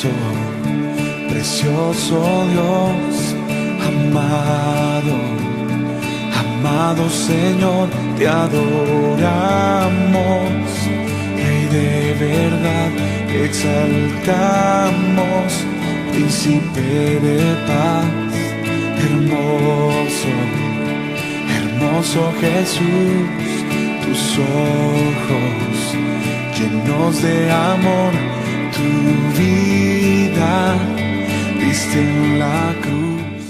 hermoso, precioso Dios, amado, amado Señor, te adoramos, Rey de verdad, te exaltamos, Príncipe de paz, hermoso, hermoso Jesús, tus ojos llenos de amor, tu vida diste en la cruz.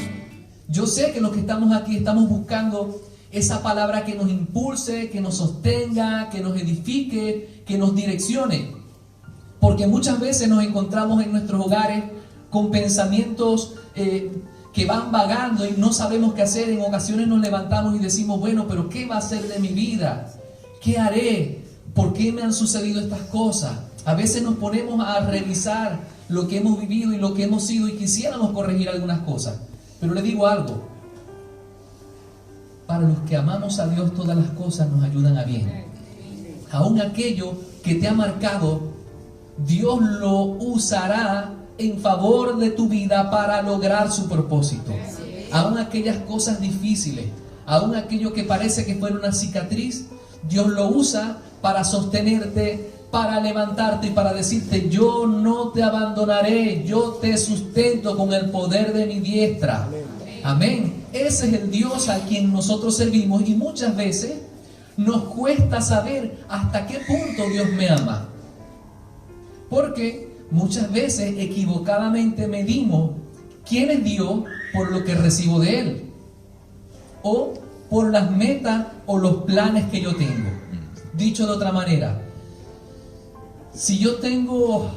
Yo sé que los que estamos aquí estamos buscando esa palabra que nos impulse, que nos sostenga, que nos edifique, que nos direccione. Porque muchas veces nos encontramos en nuestros hogares con pensamientos que van vagando y no sabemos qué hacer. En ocasiones nos levantamos y decimos, bueno, pero ¿qué va a ser de mi vida? ¿Qué haré? ¿Por qué me han sucedido estas cosas? A veces nos ponemos a revisar lo que hemos vivido y lo que hemos sido y quisiéramos corregir algunas cosas. Pero le digo algo, para los que amamos a Dios todas las cosas nos ayudan a bien. Aún aquello que te ha marcado, Dios lo usará en favor de tu vida para lograr su propósito. Aún aquellas cosas difíciles, aún aquello que parece que fuera una cicatriz, Dios lo usa para sostenerte, para levantarte y para decirte, yo no te abandonaré, yo te sustento con el poder de mi diestra. Amén. Ese es el Dios a quien nosotros servimos y muchas veces nos cuesta saber hasta qué punto Dios me ama. Porque muchas veces equivocadamente medimos quién es Dios por lo que recibo de Él o por las metas o los planes que yo tengo. Dicho de otra manera, si yo tengo,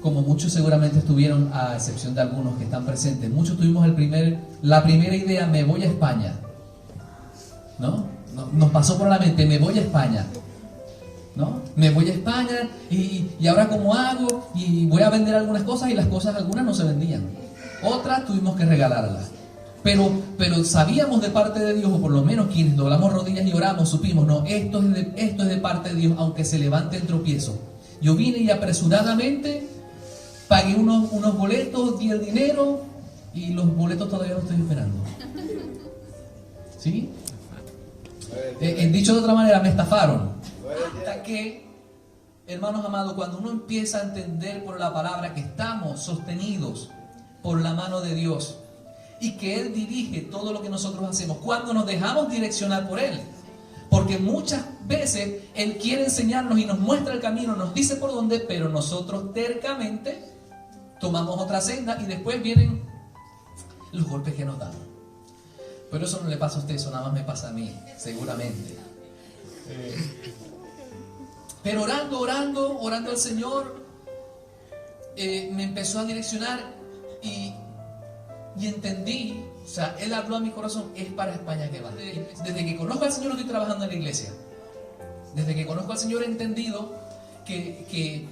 como muchos seguramente estuvieron, a excepción de algunos que están presentes, muchos tuvimos la primera idea, me voy a España, ¿no? Nos pasó por la mente, me voy a España, ¿no? Me voy a España y ahora ¿cómo hago? Y voy a vender algunas cosas y las cosas algunas no se vendían. Otras tuvimos que regalarlas. Pero sabíamos de parte de Dios, o por lo menos quienes doblamos rodillas y oramos, supimos, no, esto es de parte de Dios, aunque se levante el tropiezo. Yo vine y apresuradamente pagué unos boletos, di el dinero y los boletos todavía no estoy esperando. ¿Sí? Dicho de otra manera, me estafaron. Hasta que, hermanos amados, cuando uno empieza a entender por la palabra que estamos sostenidos por la mano de Dios y que Él dirige todo lo que nosotros hacemos, cuando nos dejamos direccionar por Él, porque muchas veces Él quiere enseñarnos y nos muestra el camino, nos dice por dónde, pero nosotros tercamente tomamos otra senda y después vienen los golpes que nos dan. Pero eso no le pasa a usted, eso nada más me pasa a mí, seguramente. Pero orando al Señor, me empezó a direccionar y entendí, o sea, Él habló a mi corazón, es para España que va. Desde que conozco al Señor estoy trabajando en la iglesia. Desde que conozco al Señor he entendido que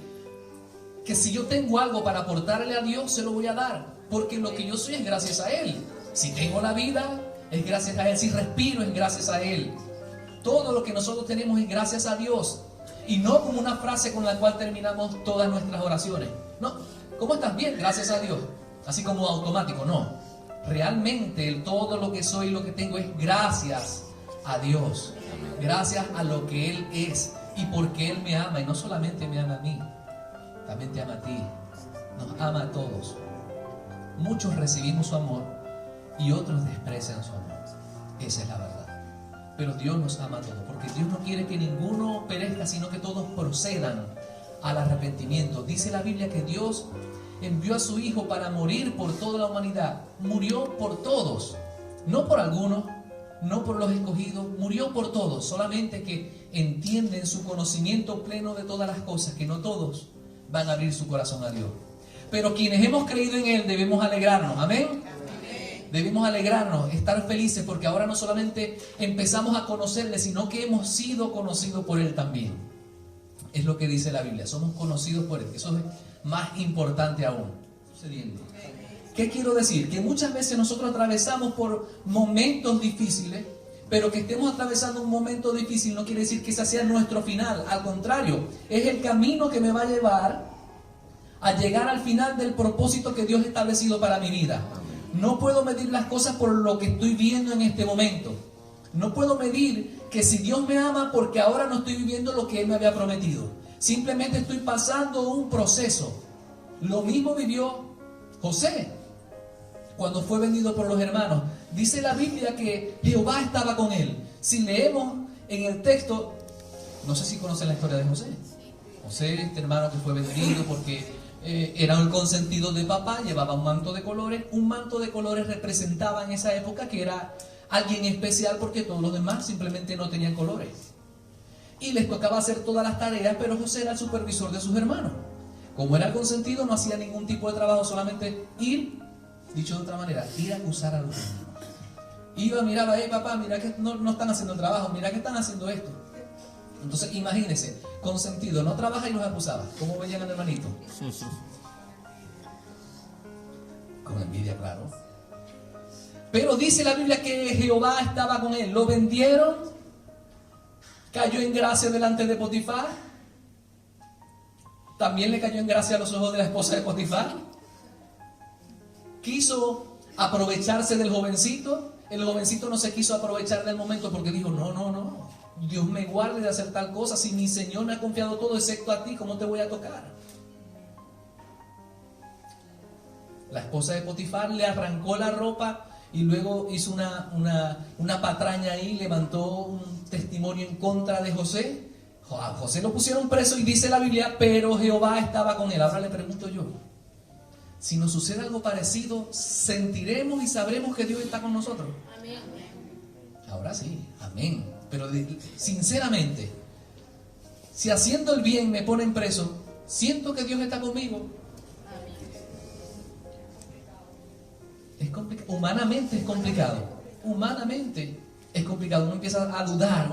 si yo tengo algo para aportarle a Dios, se lo voy a dar. Porque lo que yo soy es gracias a Él. Si tengo la vida, es gracias a Él. Si respiro, es gracias a Él. Todo lo que nosotros tenemos es gracias a Dios. Y no como una frase con la cual terminamos todas nuestras oraciones. No, ¿cómo estás? Bien, gracias a Dios. Así como automático, no. Realmente todo lo que soy y lo que tengo es gracias a Dios. Gracias a lo que Él es. Y porque Él me ama. Y no solamente me ama a mí, también te ama a ti. Nos ama a todos. Muchos recibimos su amor y otros desprecian su amor. Esa es la verdad. Pero Dios nos ama a todos. Porque Dios no quiere que ninguno perezca, sino que todos procedan al arrepentimiento. Dice la Biblia que Dios envió a su Hijo para morir por toda la humanidad. Murió por todos, no por algunos, no por los escogidos, murió por todos. Solamente que entienden su conocimiento pleno de todas las cosas, que no todos van a abrir su corazón a Dios. Pero quienes hemos creído en Él debemos alegrarnos, amén. Debemos alegrarnos, estar felices, porque ahora no solamente empezamos a conocerle, sino que hemos sido conocidos por Él también. Es lo que dice la Biblia, somos conocidos por Él. Eso es más importante aún. Sucediendo. ¿Qué quiero decir? Que muchas veces nosotros atravesamos por momentos difíciles, pero que estemos atravesando un momento difícil no quiere decir que ese sea nuestro final. Al contrario, es el camino que me va a llevar a llegar al final del propósito que Dios ha establecido para mi vida. No puedo medir las cosas por lo que estoy viendo en este momento. No puedo medir que si Dios me ama porque ahora no estoy viviendo lo que Él me había prometido. Simplemente estoy pasando un proceso. Lo mismo vivió José cuando fue vendido por los hermanos. Dice la Biblia que Jehová estaba con él. Si leemos en el texto, no sé si conocen la historia de José. José, este hermano que fue vendido porque era el consentido de papá, llevaba un manto de colores. Un manto de colores representaba en esa época que era alguien especial porque todos los demás simplemente no tenían colores. Y les tocaba hacer todas las tareas, pero José era el supervisor de sus hermanos. Como era el consentido, no hacía ningún tipo de trabajo, solamente ir, dicho de otra manera, ir a acusar a los hermanos. Iba, miraba, papá, mira que no están haciendo el trabajo, mira que están haciendo esto. Entonces, imagínense, consentido, no trabaja y los acusaba. ¿Cómo veían al hermanito? Con envidia, claro. Pero dice la Biblia que Jehová estaba con él. Lo vendieron, cayó en gracia delante de Potifar. También le cayó en gracia a los ojos de la esposa de Potifar. Quiso aprovecharse del jovencito. El jovencito no se quiso aprovechar del momento porque dijo, no, Dios me guarde de hacer tal cosa. Si mi Señor me ha confiado todo excepto a ti, ¿cómo te voy a tocar? La esposa de Potifar le arrancó la ropa y luego hizo una patraña ahí, levantó un testimonio en contra de José. A José lo pusieron preso y dice la Biblia, pero Jehová estaba con él. Ahora le pregunto yo, si nos sucede algo parecido, ¿sentiremos y sabremos que Dios está con nosotros? Amén. Ahora sí, amén. Pero sinceramente, si haciendo el bien me ponen preso, ¿siento que Dios está conmigo? Es complicado. Humanamente es complicado. Humanamente es complicado. Uno empieza a dudar,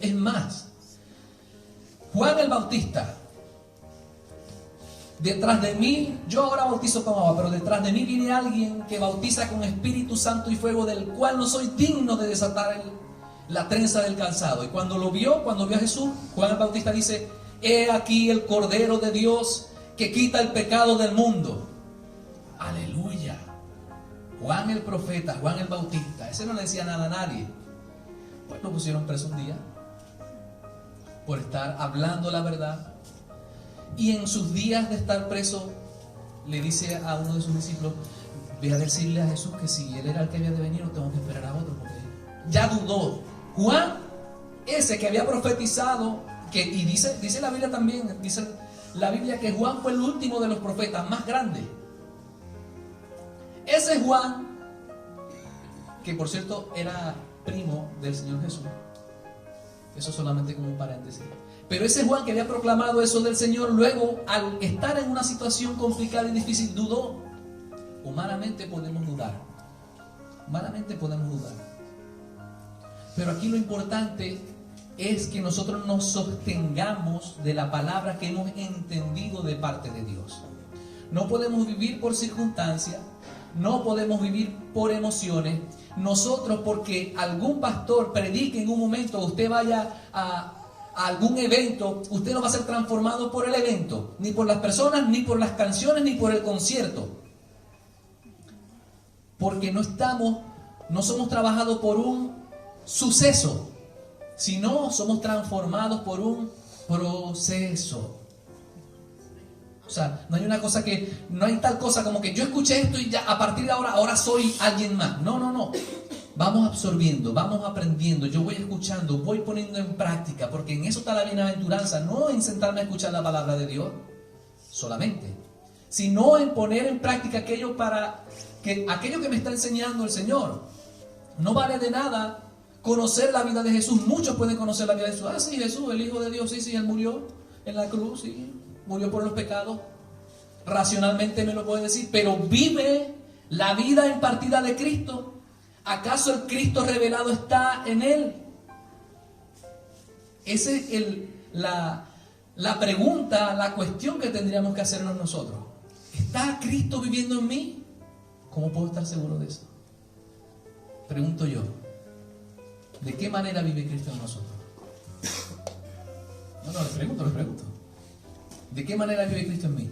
es más. Juan el Bautista, detrás de mí, yo ahora bautizo con agua, pero detrás de mí viene alguien que bautiza con Espíritu Santo y fuego, del cual no soy digno de desatar la trenza del calzado. Y cuando vio a Jesús, Juan el Bautista dice, he aquí el Cordero de Dios que quita el pecado del mundo. Aleluya. Juan el profeta, Juan el Bautista, ese no le decía nada a nadie. Pues lo pusieron preso un día por estar hablando la verdad. Y en sus días de estar preso, le dice a uno de sus discípulos, ve a decirle a Jesús que si él era el que había de venir, no tengo que esperar a otro, porque ya dudó. Juan, ese que había profetizado, y dice la Biblia también, dice la Biblia que Juan fue el último de los profetas, más grande. Ese Juan, que por cierto era primo del Señor Jesús, eso solamente como un paréntesis. Pero ese Juan que había proclamado eso del Señor, luego al estar en una situación complicada y difícil, dudó. Humanamente podemos dudar. Humanamente podemos dudar. Pero aquí lo importante es que nosotros nos sostengamos de la palabra que hemos entendido de parte de Dios. No podemos vivir por circunstancias, no podemos vivir por emociones. Nosotros, porque algún pastor predique en un momento, usted vaya a algún evento, usted no va a ser transformado por el evento, ni por las personas, ni por las canciones, ni por el concierto. Porque no somos trabajados por un suceso, sino somos transformados por un proceso. O sea, no hay tal cosa como que yo escuché esto y ya a partir de ahora soy alguien más. No. Vamos absorbiendo, vamos aprendiendo, yo voy escuchando, voy poniendo en práctica, porque en eso está la bienaventuranza, no en sentarme a escuchar la palabra de Dios solamente, sino en poner en práctica aquello que me está enseñando el Señor. No vale de nada conocer la vida de Jesús. Muchos pueden conocer la vida de Jesús. Ah, sí, Jesús, el Hijo de Dios, sí, Él murió en la cruz, sí, murió por los pecados. Racionalmente me lo puede decir, pero vive la vida impartida de Cristo. ¿Acaso el Cristo revelado está en él? Esa es la pregunta, la cuestión que tendríamos que hacernos nosotros. ¿Está Cristo viviendo en mí? ¿Cómo puedo estar seguro de eso? Pregunto yo. ¿De qué manera vive Cristo en nosotros? No, les pregunto. ¿De qué manera vive Cristo en mí?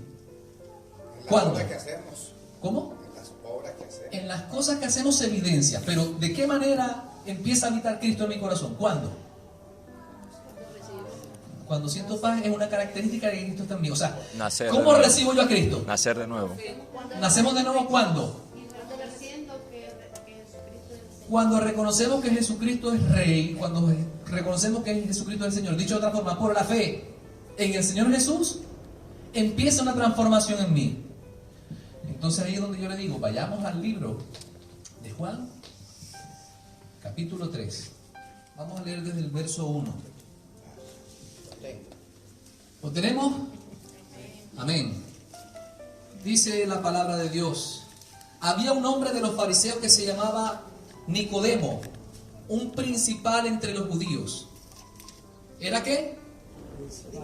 ¿Cuándo? ¿Qué hacemos? ¿Cómo? En las obras que hacemos. En las cosas que hacemos se evidencia. Pero ¿de qué manera empieza a habitar Cristo en mi corazón? ¿Cuándo? Cuando siento paz es una característica de que Cristo está en mí. O sea, Nacer de ¿cómo nuevo. recibo yo a Cristo? Nacer de nuevo. ¿Nacemos de nuevo cuándo? Cuando reconocemos que Jesucristo es Rey, cuando reconocemos que Jesucristo es el Señor. Dicho de otra forma, por la fe en el Señor Jesús, empieza una transformación en mí. Entonces ahí es donde yo le digo, vayamos al libro de Juan, capítulo 3. Vamos a leer desde el verso 1. ¿Lo tenemos? Amén. Dice la palabra de Dios. Había un hombre de los fariseos que se llamaba Nicodemo, un principal entre los judíos. ¿Era qué?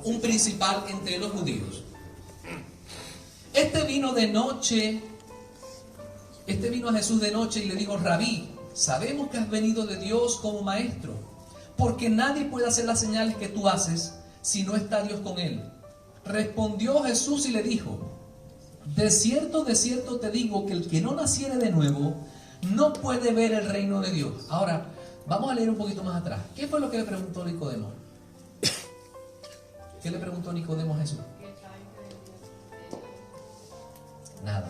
Un principal entre los judíos. Este vino a Jesús de noche y le dijo: Rabí, sabemos que has venido de Dios como maestro, porque nadie puede hacer las señales que tú haces si no está Dios con él. Respondió Jesús y le dijo: de cierto te digo que el que no naciere de nuevo no puede ver el reino de Dios. Ahora, vamos a leer un poquito más atrás. ¿Qué fue lo que le preguntó Nicodemo? ¿Qué le preguntó Nicodemo a Jesús? Nada.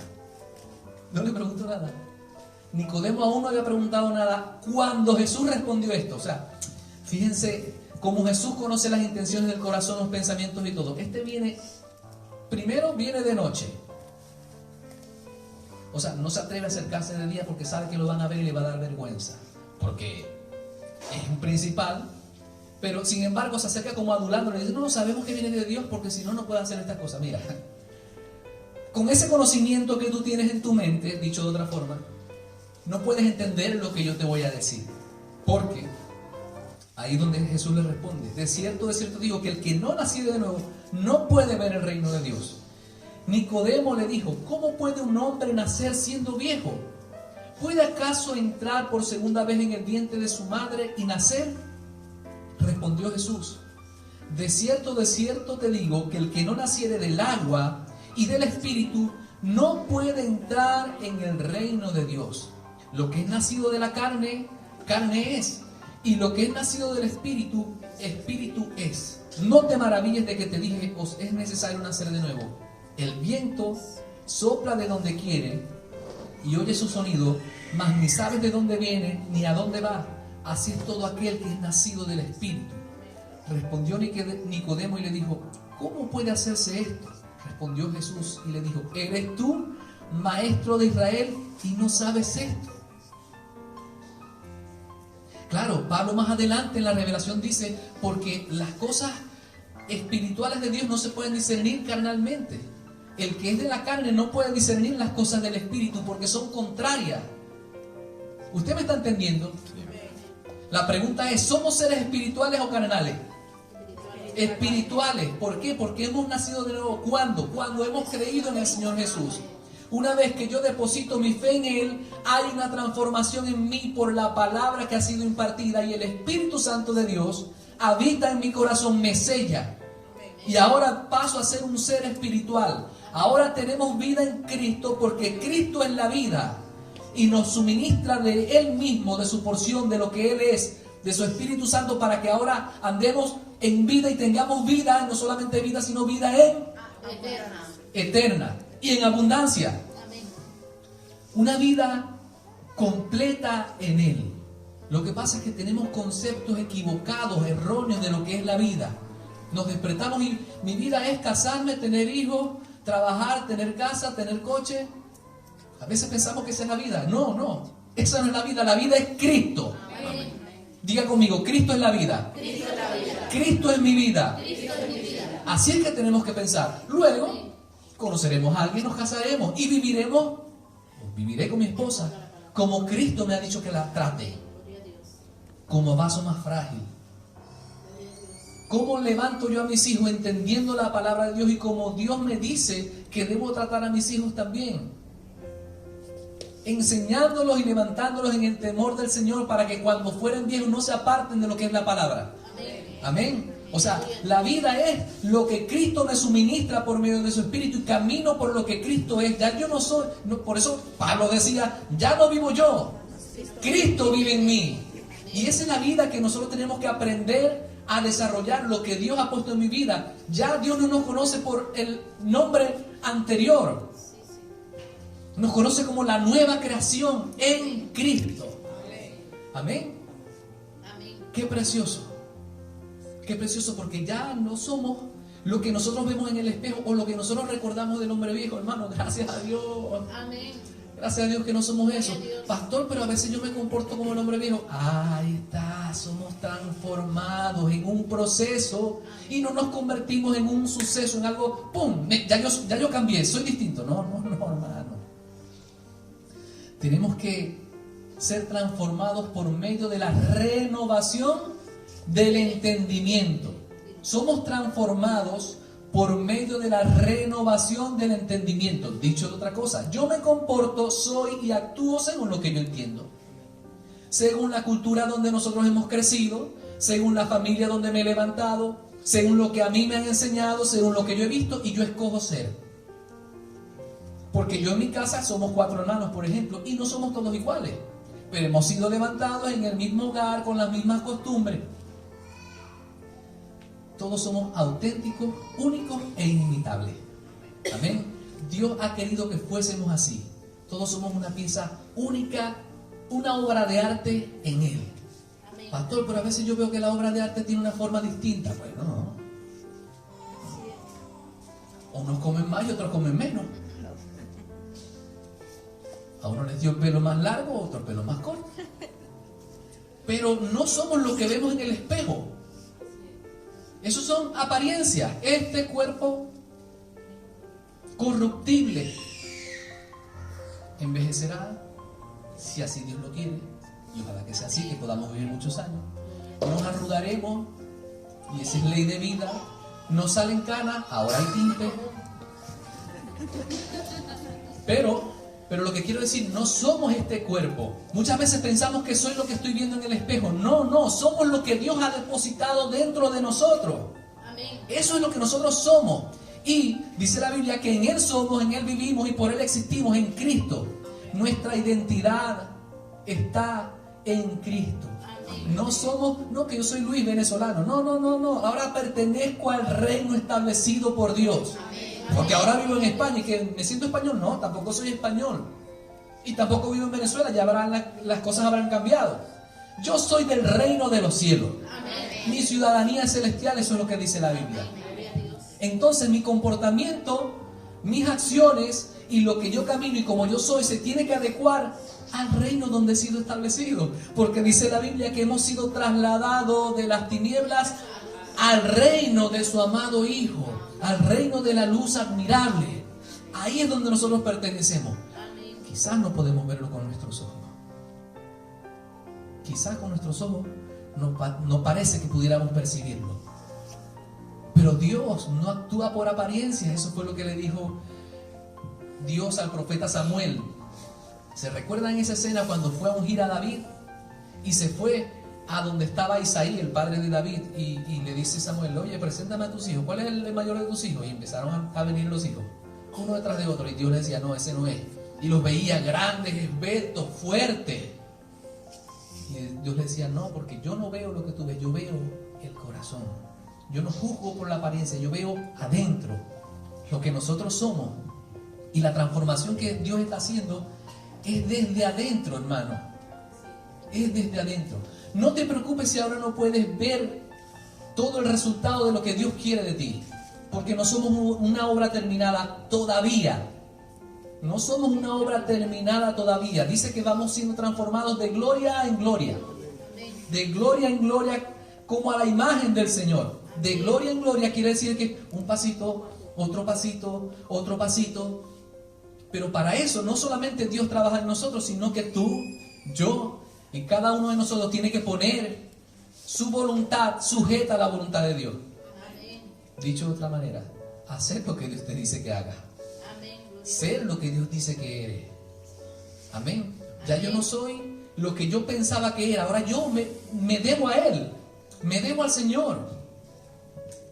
No le preguntó nada. Nicodemo aún no había preguntado nada cuando Jesús respondió esto. O sea, fíjense cómo Jesús conoce las intenciones del corazón, los pensamientos y todo. Primero viene de noche. O sea, no se atreve a acercarse de día porque sabe que lo van a ver y le va a dar vergüenza. Porque es un principal. Pero sin embargo se acerca como adulando. Le dice: no, sabemos que viene de Dios, porque si no, no puede hacer estas cosas. Mira, con ese conocimiento que tú tienes en tu mente, dicho de otra forma, no puedes entender lo que yo te voy a decir. Porque ahí es donde Jesús le responde: de cierto digo que el que no naciere de nuevo no puede ver el reino de Dios. Nicodemo le dijo: ¿cómo puede un hombre nacer siendo viejo? ¿Puede acaso entrar por segunda vez en el vientre de su madre y nacer? Respondió Jesús: de cierto te digo que el que no naciere del agua y del Espíritu no puede entrar en el reino de Dios. Lo que es nacido de la carne, carne es. Y lo que es nacido del Espíritu, Espíritu es. No te maravilles de que te dije: os es necesario nacer de nuevo. El viento sopla de donde quiere y oye su sonido, mas ni sabes de dónde viene ni a dónde va. Así es todo aquel que es nacido del Espíritu. Respondió Nicodemo y le dijo: ¿cómo puede hacerse esto? Respondió Jesús y le dijo: ¿eres tú, maestro de Israel, y no sabes esto? Claro, Pablo más adelante en la revelación dice: porque las cosas espirituales de Dios no se pueden discernir carnalmente. El que es de la carne no puede discernir las cosas del Espíritu porque son contrarias. ¿Usted me está entendiendo? La pregunta es: ¿somos seres espirituales o carnales? Espirituales. ¿Por qué? Porque hemos nacido de nuevo. ¿Cuándo? Cuando hemos creído en el Señor Jesús. Una vez que yo deposito mi fe en Él, hay una transformación en mí por la palabra que ha sido impartida, y el Espíritu Santo de Dios habita en mi corazón, me sella. Y ahora paso a ser un ser espiritual. Ahora tenemos vida en Cristo porque Cristo es la vida y nos suministra de Él mismo, de su porción, de lo que Él es, de su Espíritu Santo, para que ahora andemos en vida y tengamos vida, no solamente vida, sino vida eterna y en abundancia. Una vida completa en Él. Lo que pasa es que tenemos conceptos equivocados, erróneos de lo que es la vida. Nos despertamos y mi vida es casarme, tener hijos, trabajar, tener casa, tener coche. A veces pensamos que esa es la vida. No, esa no es la vida. La vida es Cristo. Amén. Diga conmigo: Cristo es la vida. Cristo es la vida. Cristo es mi vida. Cristo es mi vida. Así es que tenemos que pensar. Luego conoceremos a alguien, nos casaremos y viviré con mi esposa como Cristo me ha dicho que la trate, como vaso más frágil. ¿Cómo levanto yo a mis hijos entendiendo la palabra de Dios y como Dios me dice que debo tratar a mis hijos también? Enseñándolos y levantándolos en el temor del Señor, para que cuando fueren viejos no se aparten de lo que es la palabra. Amén. O sea, la vida es lo que Cristo me suministra por medio de su Espíritu y camino por lo que Cristo es. Ya yo no soy, por eso Pablo decía, ya no vivo yo, Cristo vive en mí. Y esa es la vida que nosotros tenemos que aprender a desarrollar, lo que Dios ha puesto en mi vida. Ya Dios no nos conoce por el nombre anterior, nos conoce como la nueva creación en Cristo. Amén. Qué precioso. Qué precioso, porque ya no somos lo que nosotros vemos en el espejo o lo que nosotros recordamos del hombre viejo, hermano. Gracias a Dios. Amén. Gracias a Dios que no somos eso. Pastor, pero a veces yo me comporto como el hombre viejo. Ahí está, somos transformados en un proceso y no nos convertimos en un suceso, en algo, ¡pum! Ya yo cambié, soy distinto. No, hermano. Tenemos que ser transformados por medio de la renovación del entendimiento. Somos transformados por medio de la renovación del entendimiento. Dicho de otra cosa, yo me comporto, soy y actúo según lo que yo entiendo, según la cultura donde nosotros hemos crecido, según la familia donde me he levantado, según lo que a mí me han enseñado, según lo que yo he visto, y yo escojo ser. Porque yo en mi casa somos 4 hermanos, por ejemplo, y no somos todos iguales, pero hemos sido levantados en el mismo hogar, con las mismas costumbres. Todos somos auténticos, únicos e inimitables. Amén. Dios ha querido que fuésemos así. Todos somos una pieza única, una obra de arte en Él. Amén. Pastor, pero a veces yo veo que la obra de arte tiene una forma distinta. Bueno, unos comen más y otros comen menos. A uno les dio el pelo más largo, a otro el pelo más corto. Pero no somos lo que vemos en el espejo. Eso son apariencias. Este cuerpo corruptible envejecerá, si así Dios lo quiere, y ojalá que sea así, que podamos vivir muchos años. Nos arrugaremos, y esa es ley de vida. No salen canas, ahora hay tinte. Pero lo que quiero decir, no somos este cuerpo. Muchas veces pensamos que soy lo que estoy viendo en el espejo. No, somos lo que Dios ha depositado dentro de nosotros. Amén. Eso es lo que nosotros somos. Y dice la Biblia que en Él somos, en Él vivimos y por Él existimos, en Cristo. Nuestra identidad está en Cristo. Amén. No somos, no que yo soy Luis venezolano. No. Ahora pertenezco al reino establecido por Dios. Amén. Porque ahora vivo en España y que me siento español. No, tampoco soy español. Y tampoco vivo en Venezuela. Ya las cosas habrán cambiado. Yo soy del reino de los cielos. Amén. Mi ciudadanía es celestial. Eso es lo que dice la Biblia. Entonces mi comportamiento, mis acciones y lo que yo camino y como yo soy se tiene que adecuar al reino donde he sido establecido. Porque dice la Biblia que hemos sido trasladados de las tinieblas al reino de su amado Hijo, al reino de la luz admirable. Ahí es donde nosotros pertenecemos. Quizás no podemos verlo con nuestros ojos. Quizás con nuestros ojos no parece que pudiéramos percibirlo. Pero Dios no actúa por apariencias. Eso fue lo que le dijo Dios al profeta Samuel. ¿Se recuerdan esa escena cuando fue a ungir a David? Y se fue a donde estaba Isaí, el padre de David, y le dice Samuel: oye, preséntame a tus hijos. ¿Cuál es el mayor de tus hijos? Y empezaron a venir los hijos, uno detrás de otro, y Dios le decía: no, ese no es. Y los veía grandes, esbeltos, fuertes. Y Dios le decía: no, porque yo no veo lo que tú ves, yo veo el corazón. Yo no juzgo por la apariencia, yo veo adentro lo que nosotros somos. Y la transformación que Dios está haciendo es desde adentro, hermano. Es desde adentro. No te preocupes si ahora no puedes ver todo el resultado de lo que Dios quiere de ti, porque no somos una obra terminada todavía. No somos una obra terminada todavía. Dice que vamos siendo transformados de gloria en gloria. De gloria en gloria, como a la imagen del Señor. De gloria en gloria quiere decir que un pasito, otro pasito, otro pasito. Pero para eso no solamente Dios trabaja en nosotros, sino que tú, yo y cada uno de nosotros tiene que poner su voluntad sujeta a la voluntad de Dios. Amén. Dicho de otra manera, hacer lo que Dios te dice que haga. Amén. Ser lo que Dios dice que eres. Amén. Ya yo no soy lo que yo pensaba que era. Ahora yo me debo a Él. Me debo al Señor.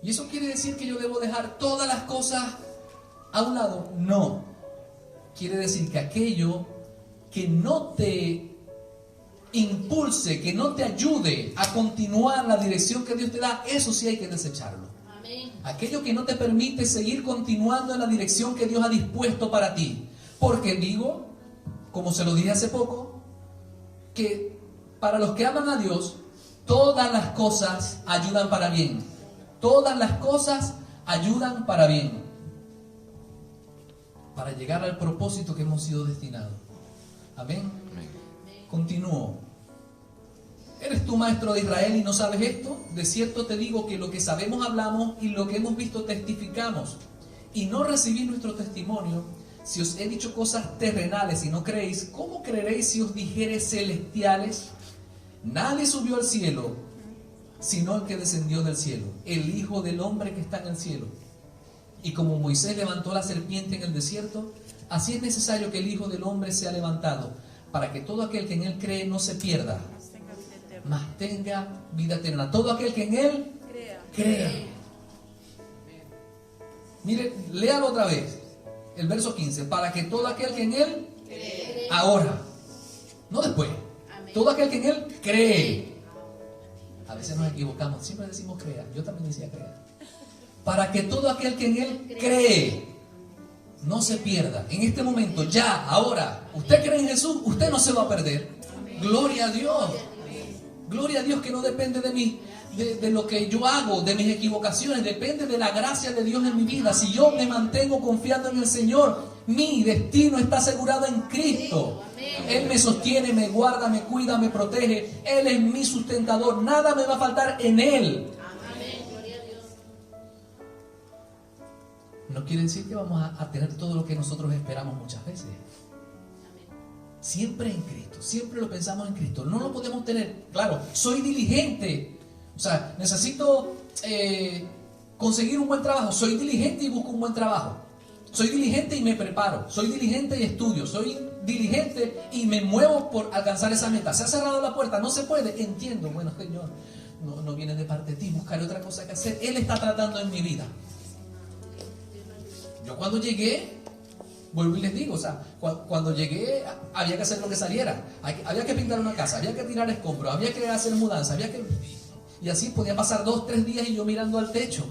¿Y eso quiere decir que yo debo dejar todas las cosas a un lado? No. Quiere decir que aquello que no te impulse, que no te ayude a continuar la dirección que Dios te da, eso sí hay que desecharlo. Amén. Aquello que no te permite seguir continuando en la dirección que Dios ha dispuesto para ti. Porque digo, como se lo dije hace poco, que para los que aman a Dios, todas las cosas ayudan para bien. Todas las cosas ayudan para bien. Para llegar al propósito que hemos sido destinados. Amén. Continúo. ¿Eres tú maestro de Israel y no sabes esto? De cierto te digo que lo que sabemos hablamos y lo que hemos visto testificamos. Y no recibís nuestro testimonio. Si os he dicho cosas terrenales y no creéis, ¿cómo creeréis si os dijere celestiales? Nadie subió al cielo, sino el que descendió del cielo, el Hijo del Hombre que está en el cielo. Y como Moisés levantó la serpiente en el desierto, así es necesario que el Hijo del Hombre sea levantado, para que todo aquel que en Él cree no se pierda, mas tenga vida eterna. Todo aquel que en Él crea. Mire, léalo otra vez, el verso 15. Para que todo aquel que en Él ahora, no después, todo aquel que en Él cree. A veces nos equivocamos, siempre decimos crea. Yo también decía crea. Para que todo aquel que en Él cree no se pierda. En este momento, ya, ahora, usted cree en Jesús, usted no se va a perder. Gloria a Dios. Gloria a Dios, que no depende de mí, de lo que yo hago, de mis equivocaciones. Depende de la gracia de Dios en mi vida. Si yo me mantengo confiando en el Señor, mi destino está asegurado en Cristo. Él me sostiene, me guarda, me cuida, me protege. Él es mi sustentador. Nada me va a faltar en Él. No quiere decir que vamos a tener todo lo que nosotros esperamos muchas veces. Siempre en Cristo, siempre lo pensamos en Cristo. No lo podemos tener, claro, soy diligente. O sea, necesito conseguir un buen trabajo. Soy diligente y busco un buen trabajo. Soy diligente y me preparo. Soy diligente y estudio. Soy diligente y me muevo por alcanzar esa meta. Se ha cerrado la puerta, no se puede. Entiendo, bueno, Señor, no viene de parte de ti. Buscaré otra cosa que hacer. Él está tratando en mi vida. Yo cuando llegué, vuelvo y les digo, o sea, cuando llegué había que hacer lo que saliera. Había que pintar una casa, había que tirar escombros, había que hacer mudanza, y así podía pasar 2-3 días y yo mirando al techo.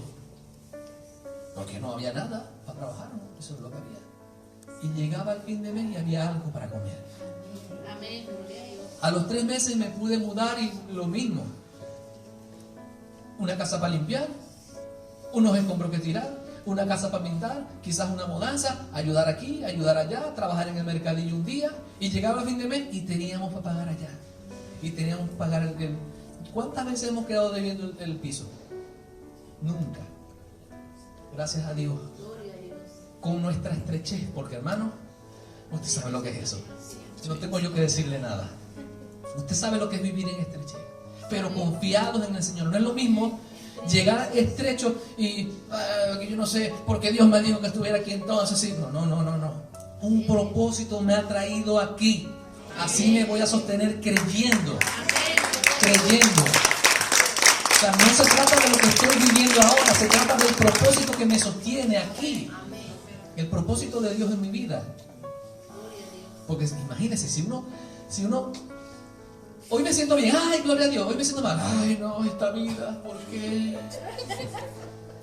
Porque no había nada para trabajar, ¿no? Eso es lo que había. Y llegaba el fin de mes y había algo para comer. Amén. A los 3 meses me pude mudar y lo mismo. Una casa para limpiar, unos escombros que tirar, una casa para pintar, quizás una mudanza, ayudar aquí, ayudar allá, trabajar en el mercadillo un día, y llegaba el fin de mes y teníamos para pagar allá. Y teníamos que pagar el... ¿Cuántas veces hemos quedado debiendo el piso? Nunca. Gracias a Dios. Con nuestra estrechez, porque hermano, usted sabe lo que es eso. No tengo yo que decirle nada. Usted sabe lo que es vivir en estrechez. Pero confiados en el Señor. No es lo mismo llegar estrecho y que yo no sé, porque Dios me dijo que estuviera aquí entonces. Sí. No. Un propósito me ha traído aquí. Así me voy a sostener creyendo. O sea, no se trata de lo que estoy viviendo ahora, se trata del propósito que me sostiene aquí. El propósito de Dios en mi vida. Porque imagínense, si uno hoy me siento bien, ay, gloria a Dios, hoy me siento mal, ay, no, esta vida, ¿por qué?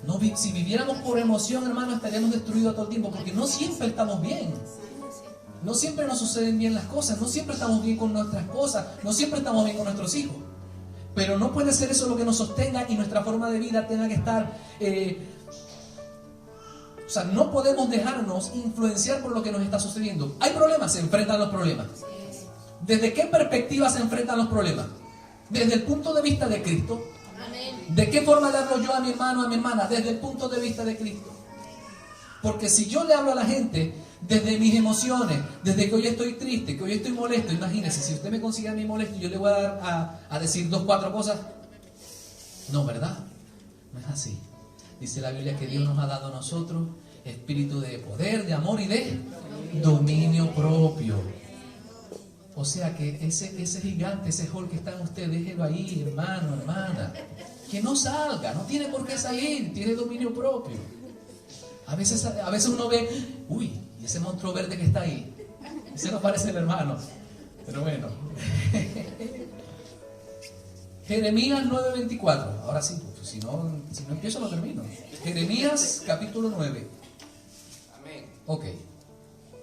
No, si viviéramos por emoción, hermano, estaríamos destruidos todo el tiempo, porque no siempre estamos bien. No siempre nos suceden bien las cosas, no siempre estamos bien con nuestras cosas, no siempre estamos bien con nuestros hijos. Pero no puede ser eso lo que nos sostenga y nuestra forma de vida tenga que estar... o sea, no podemos dejarnos influenciar por lo que nos está sucediendo. Hay problemas, se enfrentan los problemas. ¿Desde qué perspectiva se enfrentan los problemas? Desde el punto de vista de Cristo. ¿De qué forma le hablo yo a mi hermano, a mi hermana? Desde el punto de vista de Cristo. Porque si yo le hablo a la gente desde mis emociones, desde que hoy estoy triste, que hoy estoy molesto, imagínense, si usted me consigue a mí molesto, yo le voy a dar a decir 2-4 cosas. No, ¿verdad? No es así. Dice la Biblia que Dios nos ha dado a nosotros espíritu de poder, de amor y de dominio propio. O sea que ese gigante, ese Hulk que está en usted, déjelo ahí, hermano, hermana. que no salga, no tiene por qué salir, tiene dominio propio. A veces uno ve, uy, y ese monstruo verde que está ahí, ese no parece el hermano, pero bueno. Jeremías 9:24, ahora sí, pues, si no empiezo no termino. Jeremías capítulo 9. Amén. Ok,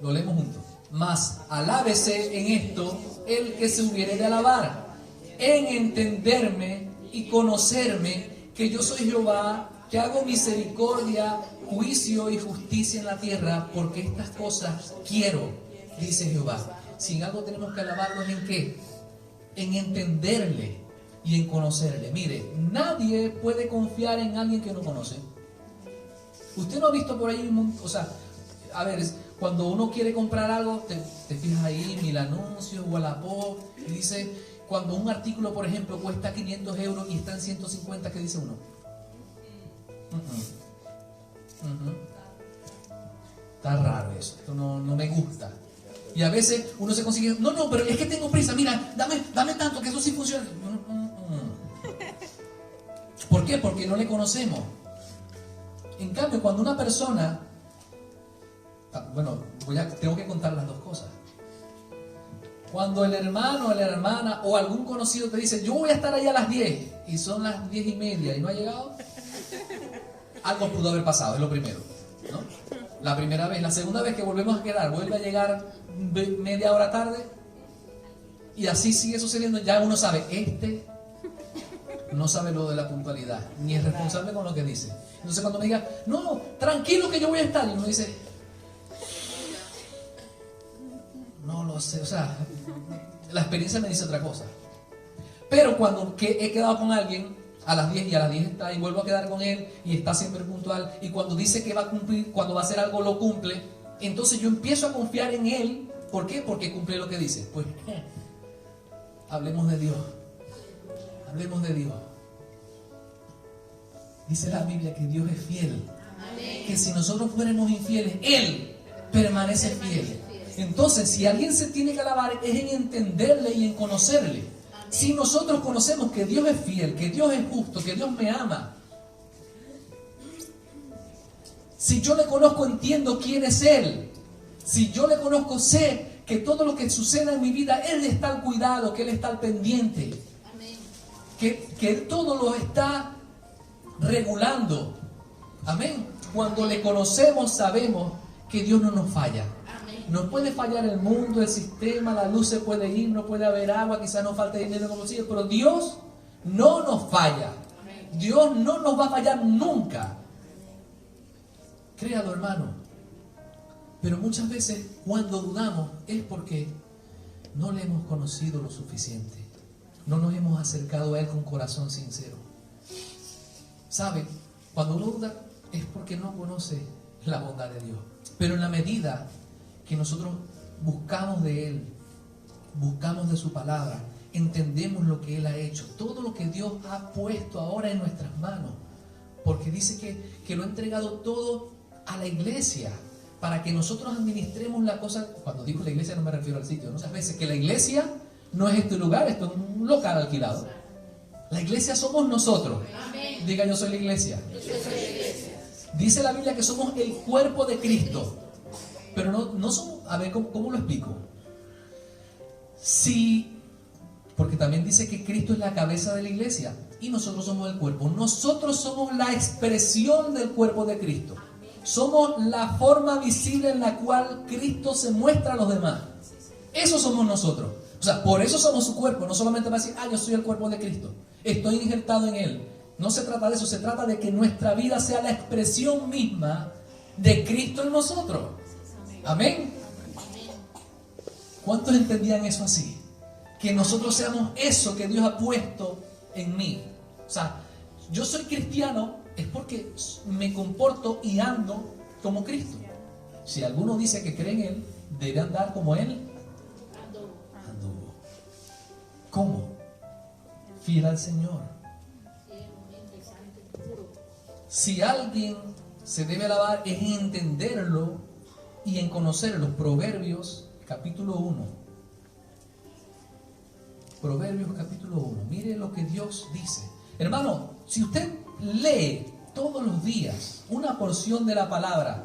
lo leemos juntos. Mas alábese en esto el que se hubiere de alabar, en entenderme y conocerme que yo soy Jehová, que hago misericordia, juicio y justicia en la tierra, porque estas cosas quiero, dice Jehová. Si en algo tenemos que alabarnos, ¿en qué? En entenderle y en conocerle. Mire, nadie puede confiar en alguien que no conoce. Usted no ha visto por ahí, o sea, a ver, cuando uno quiere comprar algo, te fijas ahí, Mil Anuncios, Wallapop, y dice, cuando un artículo, por ejemplo, cuesta 500 euros y está en 150, ¿qué dice uno? Está raro eso, esto no me gusta. Y a veces uno se consigue, no, pero es que tengo prisa, mira, dame tanto, que eso sí funciona. ¿Por qué? Porque no le conocemos. En cambio, cuando una persona, bueno, tengo que contar las dos cosas. Cuando el hermano o la hermana o algún conocido te dice, yo voy a estar ahí a las 10 y son las 10:30 y no ha llegado, algo pudo haber pasado, es lo primero, ¿no? La primera vez. La segunda vez que volvemos a quedar, vuelve a llegar media hora tarde y así sigue sucediendo. Ya uno sabe, no sabe lo de la puntualidad, ni es responsable con lo que dice. Entonces cuando me diga, no, tranquilo que yo voy a estar, y uno dice, no lo sé, o sea, la experiencia me dice otra cosa. Pero cuando he quedado con alguien a las 10 y a las 10 está y vuelvo a quedar con él y está siempre puntual, y cuando dice que va a cumplir, cuando va a hacer algo lo cumple, entonces yo empiezo a confiar en él. ¿Por qué? Porque cumple lo que dice. Pues hablemos de Dios. Hablemos de Dios. Dice la Biblia que Dios es fiel. Amén. Que si nosotros fuéramos infieles, Él permanece fiel. Entonces, si alguien se tiene que alabar, es en entenderle y en conocerle. Amén. Si nosotros conocemos que Dios es fiel, que Dios es justo, que Dios me ama, si yo le conozco, entiendo quién es Él. Si yo le conozco, sé que todo lo que suceda en mi vida, Él está al cuidado, que Él está al pendiente. Amén. Que Él todo lo está regulando. Amén. Cuando le conocemos, sabemos que Dios no nos falla. Amén. Nos puede fallar el mundo, el sistema, la luz se puede ir, no puede haber agua, quizás nos falte dinero en el bolsillo, pero Dios no nos falla. Amén. Dios no nos va a fallar nunca. Créalo, hermano. Pero muchas veces cuando dudamos es porque no le hemos conocido lo suficiente. No nos hemos acercado a Él con corazón sincero. ¿Sabe? Cuando uno duda es porque no conoce la bondad de Dios. Pero en la medida que nosotros buscamos de Él, buscamos de su palabra, entendemos lo que Él ha hecho, todo lo que Dios ha puesto ahora en nuestras manos, porque dice que lo ha entregado todo a la iglesia, para que nosotros administremos la cosa. Cuando digo la iglesia no me refiero al sitio, muchas veces que la iglesia no es este lugar, esto es un local alquilado. La iglesia somos nosotros. Amén. Diga, yo soy la iglesia. Yo soy la iglesia. Dice la Biblia que somos el cuerpo de Cristo. Pero no somos, a ver, ¿cómo lo explico? Sí, porque también dice que Cristo es la cabeza de la iglesia y nosotros somos el cuerpo. Nosotros somos la expresión del cuerpo de Cristo. Somos la forma visible en la cual Cristo se muestra a los demás. Eso somos nosotros. O sea, por eso somos su cuerpo. No solamente para decir, yo soy el cuerpo de Cristo, estoy injertado en Él. No se trata de eso, se trata de que nuestra vida sea la expresión misma de Cristo en nosotros. Amén. ¿Cuántos entendían eso así? Que nosotros seamos eso que Dios ha puesto en mí. O sea, yo soy cristiano es porque me comporto y ando como Cristo. Si alguno dice que cree en Él, debe andar como Él anduvo. ¿Cómo? Fiel al Señor. Si alguien se debe alabar, es en entenderlo y en conocerlo. Proverbios capítulo 1. Proverbios capítulo 1. Mire lo que Dios dice. Hermano, si usted lee todos los días una porción de la palabra,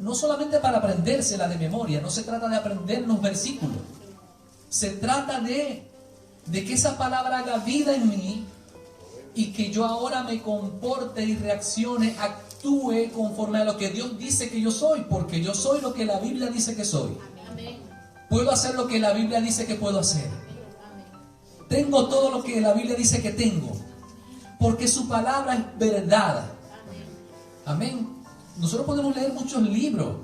no solamente para aprendérsela de memoria, no se trata de aprendernos versículos, se trata de que esa palabra haga vida en mí y que yo ahora me comporte y reaccione, actúe conforme a lo que Dios dice que yo soy, porque yo soy lo que la Biblia dice que soy. Puedo hacer lo que la Biblia dice que puedo hacer. Tengo todo lo que la Biblia dice que tengo, porque su palabra es verdad. Amén. Nosotros podemos leer muchos libros.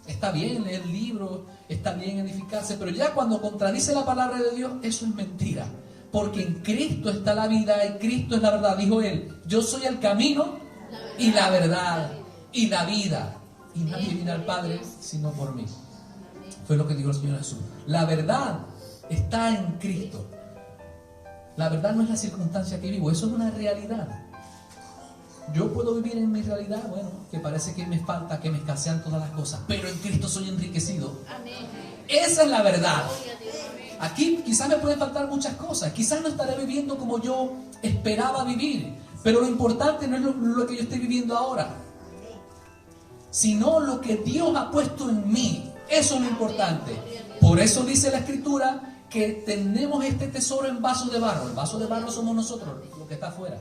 Está bien leer libros, está bien edificarse, pero ya cuando contradice la palabra de Dios, eso es mentira. Porque en Cristo está la vida y Cristo es la verdad. Dijo Él, yo soy el camino y la verdad y la vida. Y nadie viene al Padre sino por mí. Fue lo que dijo el Señor Jesús. La verdad está en Cristo. La verdad no es la circunstancia que vivo, eso es una realidad. Yo puedo vivir en mi realidad, bueno, que parece que me falta, que me escasean todas las cosas, pero en Cristo soy enriquecido. Esa es la verdad. Aquí quizás me pueden faltar muchas cosas, quizás no estaré viviendo como yo esperaba vivir, pero lo importante no es lo que yo estoy viviendo ahora, sino lo que Dios ha puesto en mí. Eso es lo importante. Por eso dice la Escritura que tenemos este tesoro en vasos de barro. El vaso de barro somos nosotros, lo que está afuera.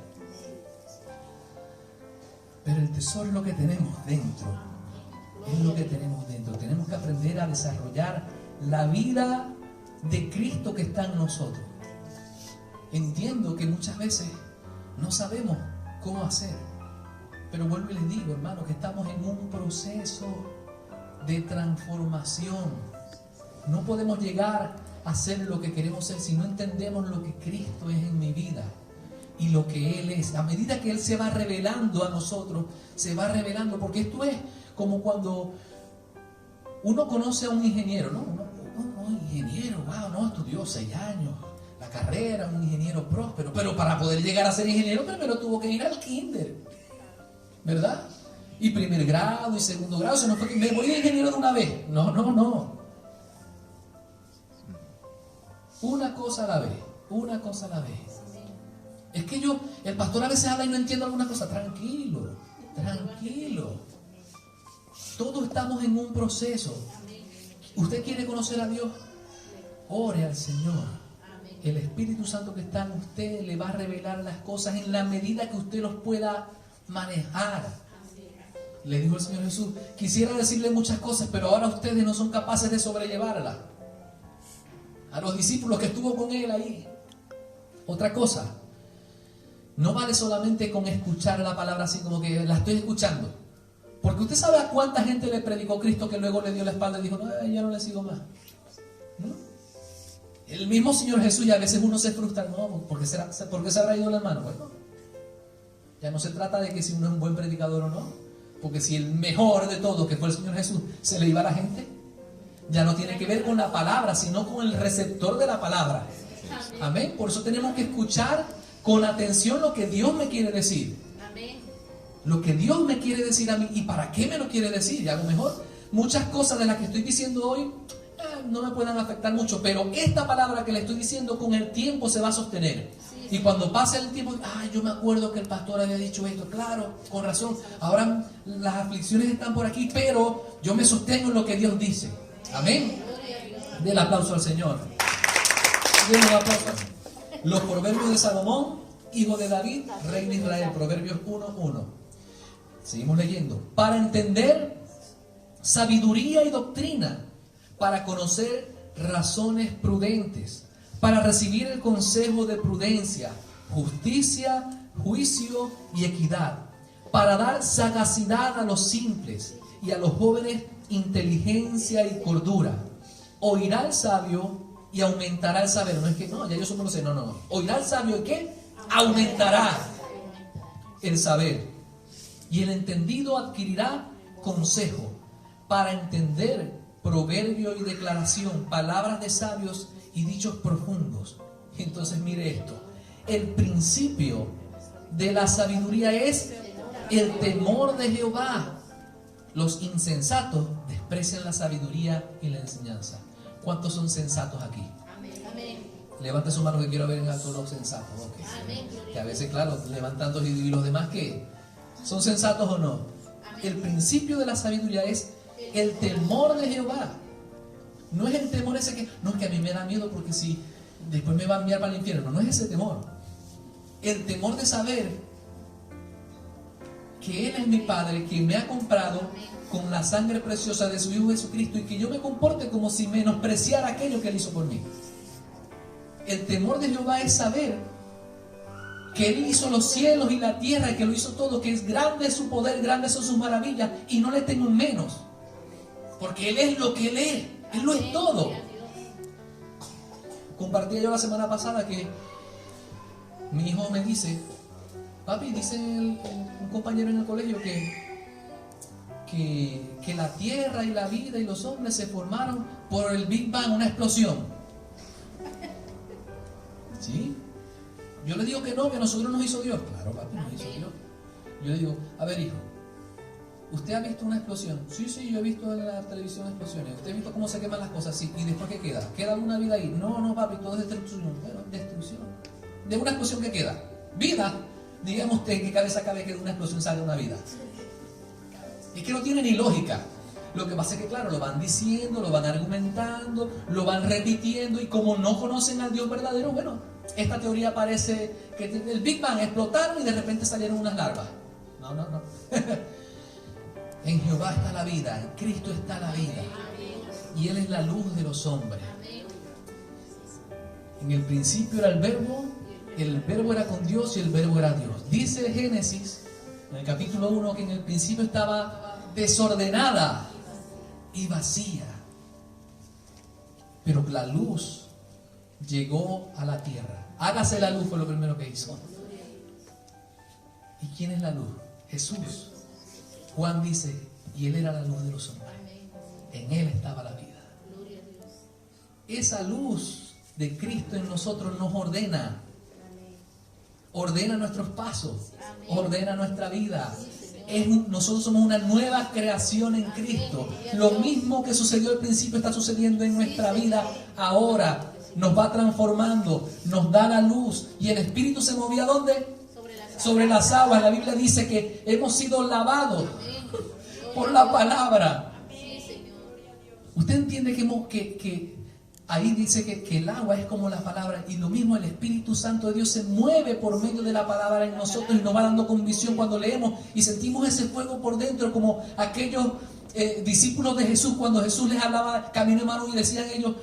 Pero el tesoro es lo que tenemos dentro. Es lo que tenemos dentro. Tenemos que aprender a desarrollar la vida de Cristo que está en nosotros. Entiendo que muchas veces no sabemos cómo hacer. Pero vuelvo y les digo, hermano, que estamos en un proceso de transformación. No podemos llegar a ser lo que queremos ser si no entendemos lo que Cristo es en mi vida y lo que Él es. A medida que Él se va revelando a nosotros, se va revelando, porque esto es como cuando uno conoce a un ingeniero, ¿no? Un ingeniero, wow, no, estudió 6 años, la carrera, un ingeniero próspero, pero para poder llegar a ser ingeniero primero tuvo que ir al kinder, ¿verdad? Y primer grado y segundo grado, se no fue que me voy de ingeniero de una vez. No. Una cosa a la vez, una cosa a la vez. Es que el pastor a veces habla y no entiendo alguna cosa. Tranquilo. Todos estamos en un proceso. ¿Usted quiere conocer a Dios? Ore al Señor. El Espíritu Santo que está en usted le va a revelar las cosas en la medida que usted los pueda manejar. Le dijo el Señor Jesús, quisiera decirle muchas cosas, pero ahora ustedes no son capaces de sobrellevarlas. A los discípulos que estuvo con Él ahí. Otra cosa, no vale solamente con escuchar la palabra así como que la estoy escuchando. Porque usted sabe a cuánta gente le predicó Cristo que luego le dio la espalda y dijo, no, ya no le sigo más. ¿No? El mismo Señor Jesús, y a veces uno se frustra, no, ¿por qué se habrá ido la mano? Bueno, ya no se trata de que si uno es un buen predicador o no, porque si el mejor de todos, que fue el Señor Jesús, se le iba a la gente, ya no tiene que ver con la palabra, sino con el receptor de la palabra. Amén. Por eso tenemos que escuchar con atención lo que Dios me quiere decir. Lo que Dios me quiere decir a mí y para qué me lo quiere decir. Y a lo mejor muchas cosas de las que estoy diciendo hoy no me puedan afectar mucho, pero esta palabra que le estoy diciendo con el tiempo se va a sostener. Y cuando pase el tiempo, yo me acuerdo que el pastor había dicho esto, claro, con razón, ahora las aflicciones están por aquí, pero yo me sostengo en lo que Dios dice. Amén. Den el aplauso al Señor. Den un aplauso. Los proverbios de Salomón, hijo de David, rey de Israel. Proverbios 1:1. Seguimos leyendo. Para entender sabiduría y doctrina, para conocer razones prudentes, para recibir el consejo de prudencia, justicia, juicio y equidad, para dar sagacidad a los simples y a los jóvenes inteligencia y cordura. Oirá el sabio y aumentará el saber. No es que, no, ya yo eso no lo sé, no. Oirá el sabio y ¿qué? Aumentará el saber. Y el entendido adquirirá consejo para entender proverbio y declaración, palabras de sabios y dichos profundos. Entonces mire esto, el principio de la sabiduría es el temor de Jehová. Los insensatos desprecian la sabiduría y la enseñanza. ¿Cuántos son sensatos aquí? Levante su mano que quiero ver en alto los sensatos. Okay. Amén. Que a veces, claro, levantando y los demás que son sensatos o no. El principio de la sabiduría es el temor de Jehová. No es el temor ese que, no, es que a mí me da miedo porque si después me va a enviar para el infierno. No es ese temor. El temor de saber que Él es mi Padre, que me ha comprado con la sangre preciosa de su Hijo Jesucristo y que yo me comporte como si menospreciara aquello que Él hizo por mí. El temor de Jehová es saber que Él hizo los cielos y la tierra y que lo hizo todo, que es grande su poder, grandes son sus maravillas y no le tengo en menos. Porque Él es lo que Él es. Él lo es todo. Compartía yo la semana pasada que mi hijo me dice, papi, dice un compañero en el colegio que la tierra y la vida y los hombres se formaron por el Big Bang, una explosión. ¿Sí? Yo le digo que no, que nosotros nos hizo Dios. Claro, papi, nos hizo Dios. Yo le digo, a ver, hijo, ¿usted ha visto una explosión? Sí, yo he visto en la televisión explosiones. ¿Usted ha visto cómo se queman las cosas? Sí. ¿Y después qué queda? ¿Queda alguna vida ahí? No, papi, todo es destrucción. Bueno, destrucción. ¿De una explosión qué queda? Vida. Dígame usted en qué cabeza cabe que de una explosión salga una vida. Es que no tiene ni lógica. Lo que pasa es que, claro, lo van diciendo, lo van argumentando, lo van repitiendo y como no conocen al Dios verdadero, bueno, esta teoría parece que el Big Bang explotaron y de repente salieron unas larvas. No. En Jehová está la vida, en Cristo está la vida. Y Él es la luz de los hombres. En el principio era el verbo era con Dios y el verbo era Dios. Dice Génesis, en el capítulo 1, que en el principio estaba desordenada y vacía. Pero la luz llegó a la tierra. Hágase la luz fue lo primero que hizo. ¿Y quién es la luz? Jesús. Juan dice, y Él era la luz de los hombres. En Él estaba la vida. Esa luz de Cristo en nosotros nos ordena. Ordena nuestros pasos. Ordena nuestra vida. Nosotros somos una nueva creación en Cristo. Lo mismo que sucedió al principio está sucediendo en nuestra vida ahora. Nos va transformando, nos da la luz. Y el Espíritu se movía ¿dónde? Sobre las aguas. La Biblia dice que hemos sido lavados por la palabra. Usted entiende que ahí dice que el agua es como la palabra, y lo mismo el Espíritu Santo de Dios se mueve por medio de la palabra en nosotros y nos va dando convicción cuando leemos y sentimos ese fuego por dentro, como aquellos discípulos de Jesús cuando Jesús les hablaba camino de Maús y decían ellos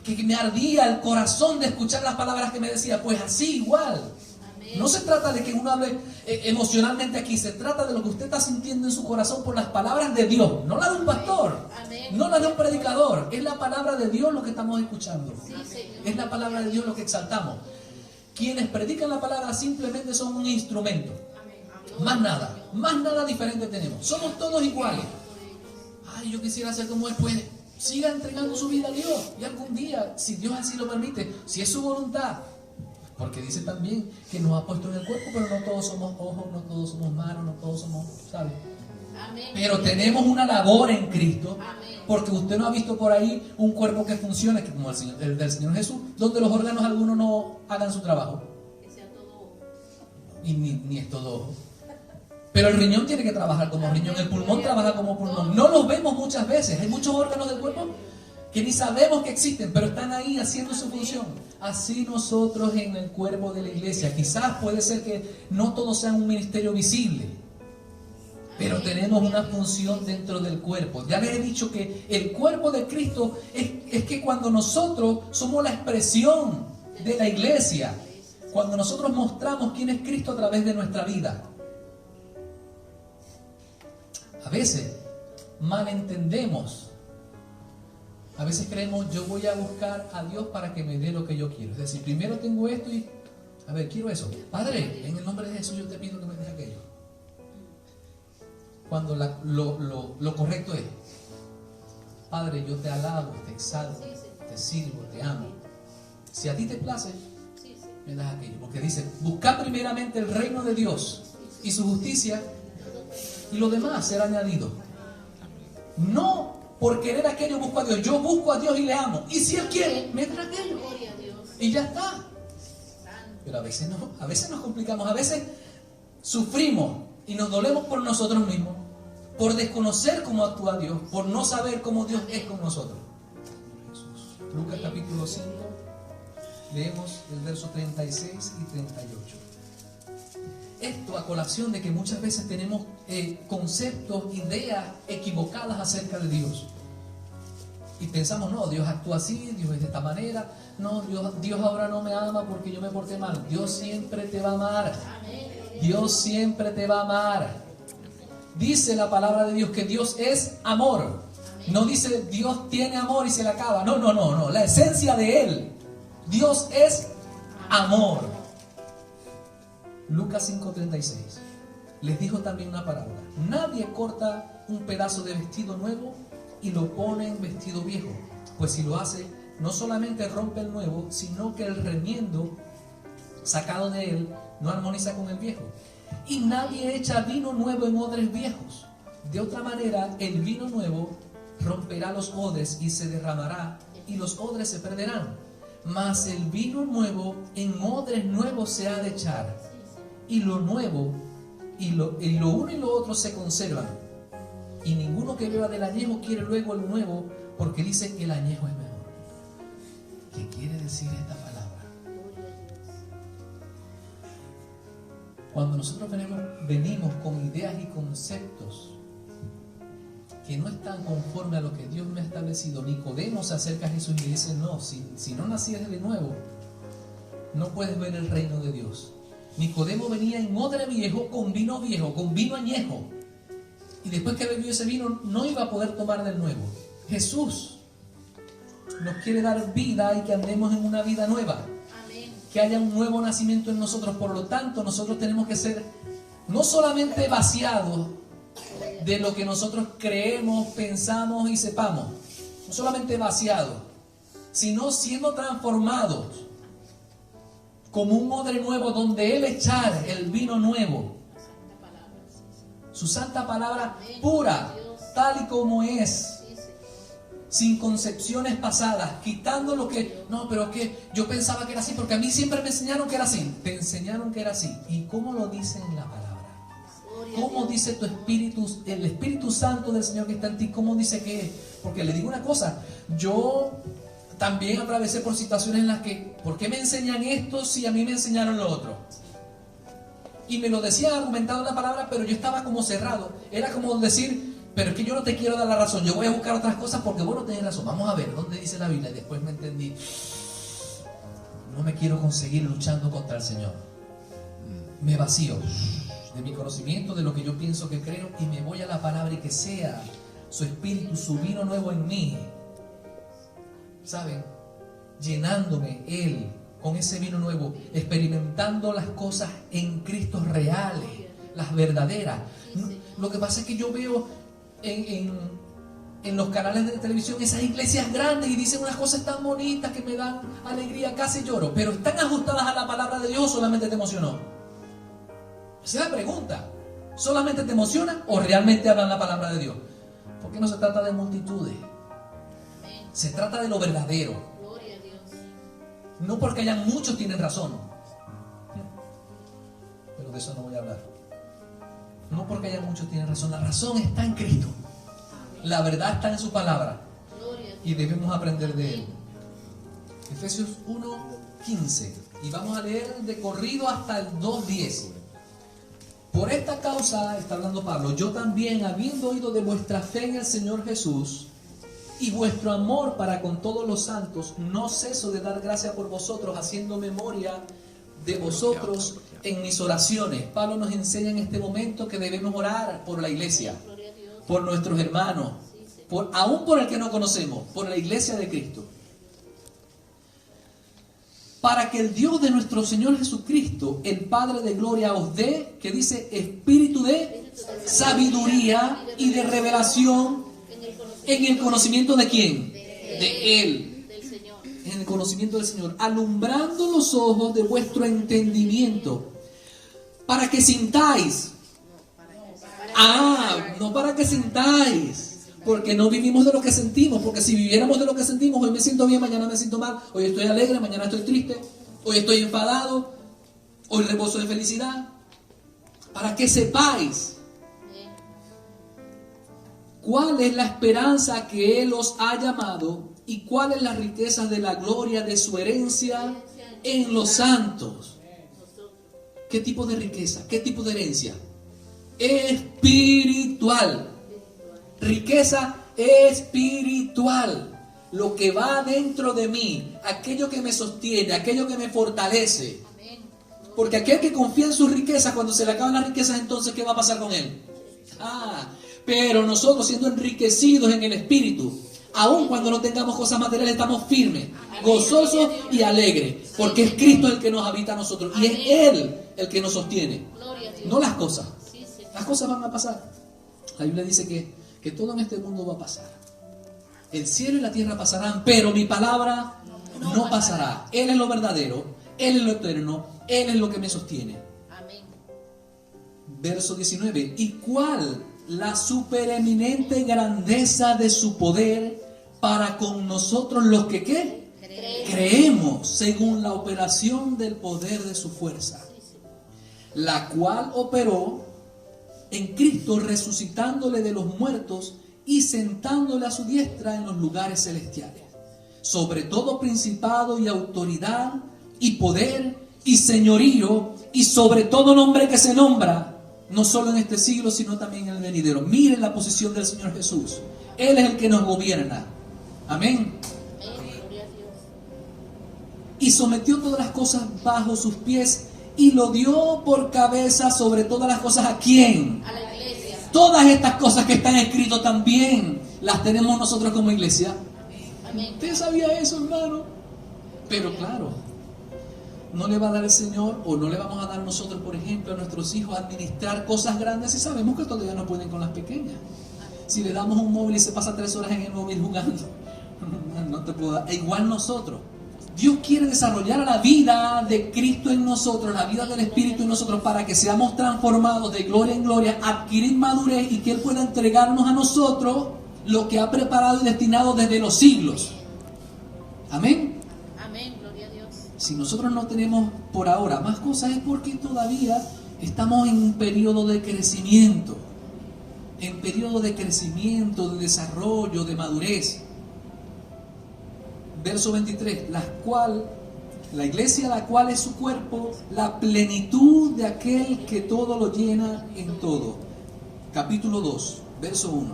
que me ardía el corazón de escuchar las palabras que me decía. Pues así igual. No se trata de que uno hable emocionalmente aquí, se trata de lo que usted está sintiendo en su corazón por las palabras de Dios, no la de un pastor, no la de un predicador. Es la palabra de Dios lo que estamos escuchando. Es la palabra de Dios lo que exaltamos. Quienes predican la palabra simplemente son un instrumento. Más nada diferente tenemos. Somos todos iguales. Ay, yo quisiera ser como Él. Pues siga entregando su vida a Dios y algún día, si Dios así lo permite, si es su voluntad. Porque dice también que nos ha puesto en el cuerpo, pero no todos somos ojos, no todos somos manos, no todos somos, ¿sabe? Pero tenemos una labor en Cristo, porque usted no ha visto por ahí un cuerpo que funcione, que como el del Señor Jesús, donde los órganos algunos no hagan su trabajo. Y ni es todo ojo. Pero el riñón tiene que trabajar como riñón, el pulmón trabaja como pulmón. No los vemos muchas veces, hay muchos órganos del cuerpo que ni sabemos que existen, pero están ahí haciendo su función. Así nosotros en el cuerpo de la iglesia, quizás puede ser que no todos sean un ministerio visible, pero tenemos una función dentro del cuerpo. Ya les he dicho que el cuerpo de Cristo es que cuando nosotros somos la expresión de la iglesia, cuando nosotros mostramos quién es Cristo a través de nuestra vida. A veces malentendemos. A veces creemos, yo voy a buscar a Dios para que me dé lo que yo quiero. Es decir, primero tengo esto y, a ver, quiero eso. Padre, en el nombre de Jesús yo te pido que me des aquello. Cuando lo correcto es, Padre, yo te alabo, te exalto, te sirvo, te amo. Si a ti te place, me das aquello. Porque dice, buscad primeramente el reino de Dios y su justicia, y lo demás será añadido. No por querer aquello busco a Dios. Yo busco a Dios y le amo. Y si Él quiere, me dará aquello. y ya está. Pero a veces no, a veces nos complicamos, a veces sufrimos y nos dolemos por nosotros mismos, por desconocer cómo actúa Dios, por no saber cómo Dios es con nosotros. Jesús. Lucas capítulo 5, leemos el verso 36 y 38. Esto a colación de que muchas veces tenemos conceptos, ideas equivocadas acerca de Dios. Y pensamos, no, Dios actúa así, Dios es de esta manera. No, Dios ahora no me ama porque yo me porté mal. Dios siempre te va a amar. Dios siempre te va a amar. Dice la palabra de Dios que Dios es amor. No dice Dios tiene amor y se le acaba. No, no, no, no. La esencia de Él. Dios es amor. Lucas 5:36. Les dijo también una parábola. Nadie corta un pedazo de vestido nuevo y lo pone en vestido viejo. Pues si lo hace, no solamente rompe el nuevo, sino que el remiendo sacado de él no armoniza con el viejo. Y nadie echa vino nuevo en odres viejos. De otra manera, el vino nuevo romperá los odres y se derramará, y los odres se perderán. Mas el vino nuevo en odres nuevos se ha de echar, y lo nuevo, y lo uno y lo otro se conservan. Y ninguno que beba del añejo quiere luego el nuevo, porque dice que el añejo es mejor. ¿Qué quiere decir esta palabra? Cuando nosotros venimos con ideas y conceptos que no están conforme a lo que Dios me ha establecido, Nicodemo se acerca a Jesús y le dice, no, si no nacieres de nuevo, no puedes ver el reino de Dios. Nicodemo venía en odre viejo, con vino añejo. Y después que bebió ese vino, no iba a poder tomar del nuevo. Jesús nos quiere dar vida y que andemos en una vida nueva. Amén. Que haya un nuevo nacimiento en nosotros. Por lo tanto, nosotros tenemos que ser no solamente vaciados de lo que nosotros creemos, pensamos y sepamos. No solamente vaciados, sino siendo transformados como un odre nuevo donde Él echar el vino nuevo. Su santa palabra pura, tal y como es, sin concepciones pasadas, quitando lo que, no, pero es que yo pensaba que era así, porque a mí siempre me enseñaron que era así. Te enseñaron que era así. ¿Y cómo lo dice en la palabra? ¿Cómo dice tu espíritu, el Espíritu Santo del Señor que está en ti? ¿Cómo dice que es? Porque le digo una cosa, yo también atravesé por situaciones en las que, ¿por qué me enseñan esto si a mí me enseñaron lo otro? Y me lo decía argumentado en la palabra, pero yo estaba como cerrado. Era como decir, pero es que yo no te quiero dar la razón, yo voy a buscar otras cosas porque vos no tenés razón. Vamos a ver, ¿dónde dice la Biblia? Y después me entendí, no me quiero conseguir luchando contra el Señor. Me vacío de mi conocimiento, de lo que yo pienso que creo, y me voy a la palabra y que sea su espíritu, su vino nuevo en mí, ¿saben? Llenándome Él con ese vino nuevo, experimentando las cosas en Cristo reales, las verdaderas. Lo que pasa es que yo veo en los canales de televisión esas iglesias grandes y dicen unas cosas tan bonitas que me dan alegría, casi lloro, pero ¿están ajustadas a la palabra de Dios o solamente te emocionó? Esa es la pregunta. ¿Solamente te emociona o realmente hablan la palabra de Dios? Porque no se trata de multitudes, se trata de lo verdadero. No porque hayan muchos tienen razón, pero de eso no voy a hablar. No porque hayan muchos tienen razón, la razón está en Cristo, la verdad está en su palabra y debemos aprender de Él. Efesios 1:15, y vamos a leer de corrido hasta el 2:10. Por esta causa, está hablando Pablo, yo también, habiendo oído de vuestra fe en el Señor Jesús y vuestro amor para con todos los santos, no ceso de dar gracia por vosotros, haciendo memoria de vosotros en mis oraciones. Pablo nos enseña en este momento que debemos orar por la iglesia, por nuestros hermanos, aún por el que no conocemos, por la iglesia de Cristo. Para que el Dios de nuestro Señor Jesucristo, el Padre de gloria, os dé, que dice, espíritu de sabiduría y de revelación. ¿En el conocimiento de quién? De Él. En el conocimiento del Señor. Alumbrando los ojos de vuestro entendimiento. Para que sintáis. No para que sintáis. Porque no vivimos de lo que sentimos. Porque si viviéramos de lo que sentimos, hoy me siento bien, mañana me siento mal. Hoy estoy alegre, mañana estoy triste. Hoy estoy enfadado. Hoy rebozo de felicidad. Para que sepáis cuál es la esperanza que Él os ha llamado y cuál es la riqueza de la gloria de su herencia en los santos. ¿Qué tipo de riqueza? ¿Qué tipo de herencia? Espiritual. Riqueza espiritual. Lo que va dentro de mí, aquello que me sostiene, aquello que me fortalece. Porque aquel que confía en sus riquezas, cuando se le acaban las riquezas, entonces ¿qué va a pasar con él? Pero nosotros, siendo enriquecidos en el espíritu, aun cuando no tengamos cosas materiales, estamos firmes, gozosos y alegres, porque es Cristo el que nos habita a nosotros y es Él el que nos sostiene, no las cosas. Las cosas van a pasar. La Biblia dice que todo en este mundo va a pasar. El cielo y la tierra pasarán, pero mi palabra no pasará. Él es lo verdadero, Él es lo eterno, Él es lo que me sostiene. Amén. Verso 19. ¿Y cuál la supereminente grandeza de su poder para con nosotros los que ¿qué? Creemos según la operación del poder de su fuerza, la cual operó en Cristo resucitándole de los muertos y sentándole a su diestra en los lugares celestiales, sobre todo principado y autoridad y poder y señorío y sobre todo nombre que se nombra, no solo en este siglo, sino también en el venidero. Miren la posición del Señor Jesús. Él es el que nos gobierna. Amén. Y sometió todas las cosas bajo sus pies y lo dio por cabeza sobre todas las cosas. ¿A quién? A la iglesia. Todas estas cosas que están escritas también las tenemos nosotros como iglesia. Amén. ¿Usted sabía eso, hermano? Pero claro, no le va a dar el Señor, o no le vamos a dar nosotros, por ejemplo, a nuestros hijos administrar cosas grandes si sabemos que todavía no pueden con las pequeñas. Si le damos un móvil y se pasa 3 horas en el móvil jugando, no te puedo dar. E igual nosotros. Dios quiere desarrollar la vida de Cristo en nosotros, la vida del Espíritu en nosotros, para que seamos transformados de gloria en gloria, adquirir madurez y que Él pueda entregarnos a nosotros lo que ha preparado y destinado desde los siglos. Amén. Amén, gloria a Dios. Si nosotros no tenemos por ahora más cosas, es porque todavía estamos en un periodo de crecimiento, de desarrollo, de madurez. Verso 23, la iglesia, la cual es su cuerpo, la plenitud de aquel que todo lo llena en todo. Capítulo 2, verso 1.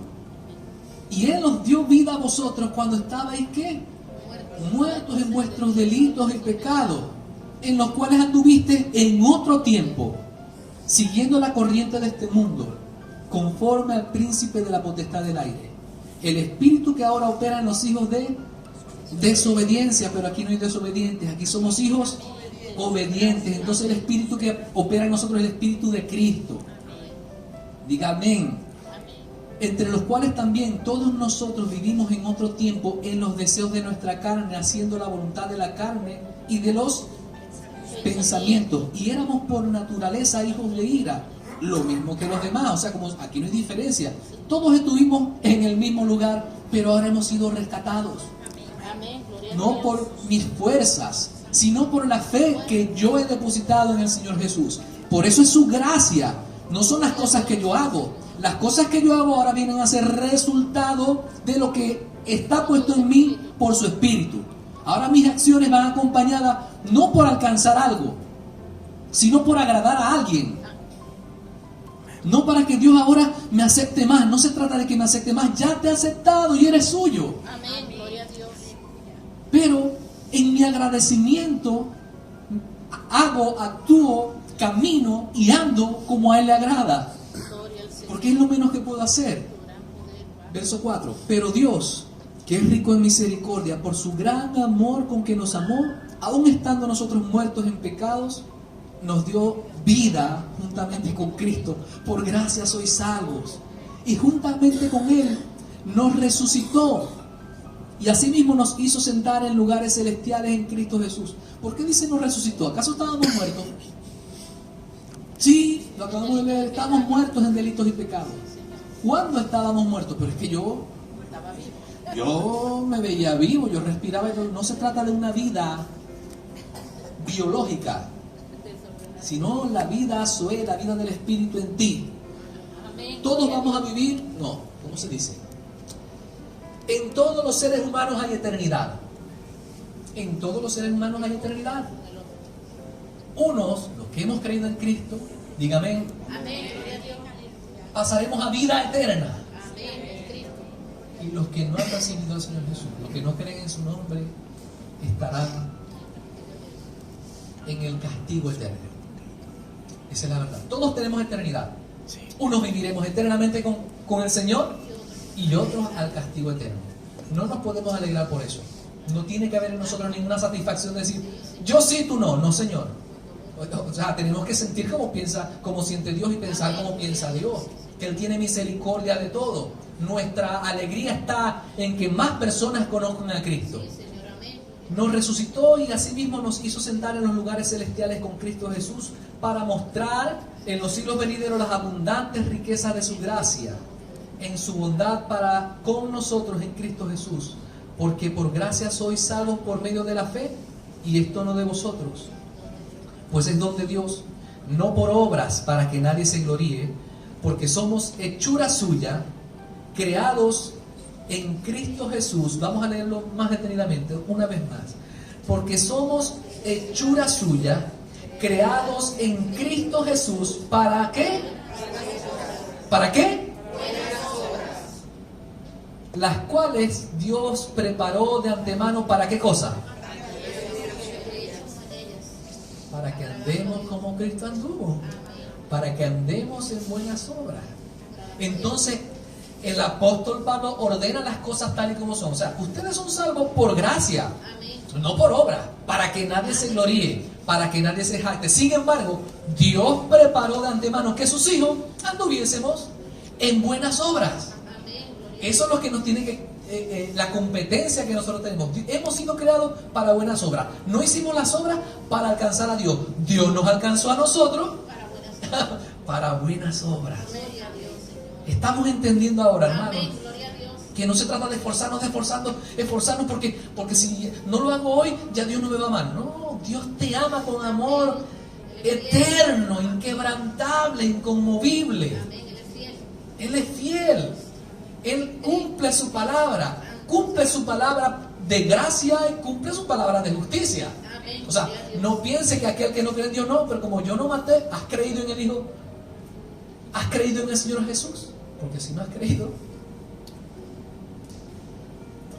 Y Él os dio vida a vosotros cuando estabais, ¿qué? Muertos en vuestros delitos y pecados, en los cuales anduviste en otro tiempo, siguiendo la corriente de este mundo, conforme al príncipe de la potestad del aire, el espíritu que ahora opera en los hijos de desobediencia. Pero aquí no hay desobedientes, aquí somos hijos obedientes. Entonces el espíritu que opera en nosotros es el espíritu de Cristo. Diga amén. Entre los cuales también todos nosotros vivimos en otro tiempo en los deseos de nuestra carne, haciendo la voluntad de la carne y de los pensamientos, y éramos por naturaleza hijos de ira, lo mismo que los demás. O sea, como aquí no hay diferencia, todos estuvimos en el mismo lugar, pero ahora hemos sido rescatados. Amén, gloria a No Dios. por mis fuerzas, sino por la fe que yo he depositado en el Señor Jesús. Por eso es su gracia, no son las cosas que yo hago. Las cosas que yo hago ahora vienen a ser resultado de lo que está puesto en mí por su Espíritu. Ahora mis acciones van acompañadas no por alcanzar algo, sino por agradar a alguien. No para que Dios ahora me acepte más. No se trata de que me acepte más. Ya te ha aceptado y eres suyo. Amén, gloria a Dios. Pero en mi agradecimiento actúo, camino y ando como a Él le agrada. Gloria al Señor. Porque es lo menos que puedo hacer. Verso 4. Pero Dios, que es rico en misericordia, por su gran amor con que nos amó, aun estando nosotros muertos en pecados, nos dio vida juntamente con Cristo. Por gracia sois salvos. Y juntamente con Él nos resucitó. Y asimismo nos hizo sentar en lugares celestiales en Cristo Jesús. ¿Por qué dice nos resucitó? ¿Acaso estábamos muertos? Sí, lo acabamos de leer. Estábamos muertos en delitos y pecados. ¿Cuándo estábamos muertos? Pero es que yo Yo me veía vivo, yo respiraba. No se trata de una vida biológica, sino la vida Zoe, la vida del Espíritu en ti. Amén. Todos vamos a vivir, no, ¿cómo se dice? En todos los seres humanos hay eternidad. En todos los seres humanos hay eternidad. Unos, los que hemos creído en Cristo, dígame, Amén. Gloria a Dios. pasaremos a vida eterna. Amén. En Cristo. Y los que no han recibido al Señor Jesús, los que no creen en su nombre, estarán en el castigo eterno. Esa es la verdad. Todos tenemos eternidad. Unos viviremos eternamente con el Señor y otros al castigo eterno. No nos podemos alegrar por eso. No tiene que haber en nosotros ninguna satisfacción de decir, yo sí, tú no. No, Señor. O sea, tenemos que sentir como siente Dios y pensar como piensa Dios. Que Él tiene misericordia de todo. Nuestra alegría está en que más personas conozcan a Cristo. Sí, Señor. Amén. Nos resucitó y asimismo nos hizo sentar en los lugares celestiales con Cristo Jesús para mostrar en los siglos venideros las abundantes riquezas de su gracia, en su bondad para con nosotros en Cristo Jesús. Porque por gracia sois salvos por medio de la fe, y esto no de vosotros, pues es don de Dios, no por obras para que nadie se gloríe, porque somos hechura suya, creados en Cristo Jesús. Vamos a leerlo más detenidamente una vez más. Porque somos hechura suya, creados en Cristo Jesús, ¿para qué? ¿Para qué? Las cuales Dios preparó de antemano, ¿para qué cosa? Para que andemos como Cristo anduvo, para que andemos en buenas obras. Entonces, el apóstol Pablo ordena las cosas tal y como son. O sea, ustedes son salvos por gracia, no por obra, para que nadie se gloríe, para que nadie se jacte. Sin embargo, Dios preparó de antemano que sus hijos anduviésemos en buenas obras. Eso es lo que nos tiene que, la competencia que nosotros tenemos. Hemos sido creados para buenas obras. No hicimos las obras para alcanzar a Dios. Dios nos alcanzó a nosotros para buenas obras. Estamos entendiendo ahora, hermano, que no se trata de esforzarnos porque si no lo hago hoy, ya Dios no me va a amar. No, Dios te ama con amor eterno, inquebrantable, inconmovible. Él es fiel. Él cumple su palabra de gracia y cumple su palabra de justicia. O sea, no piense que aquel que no cree en Dios no, pero como yo no maté, has creído en el Hijo, has creído en el Señor Jesús, porque si no has creído,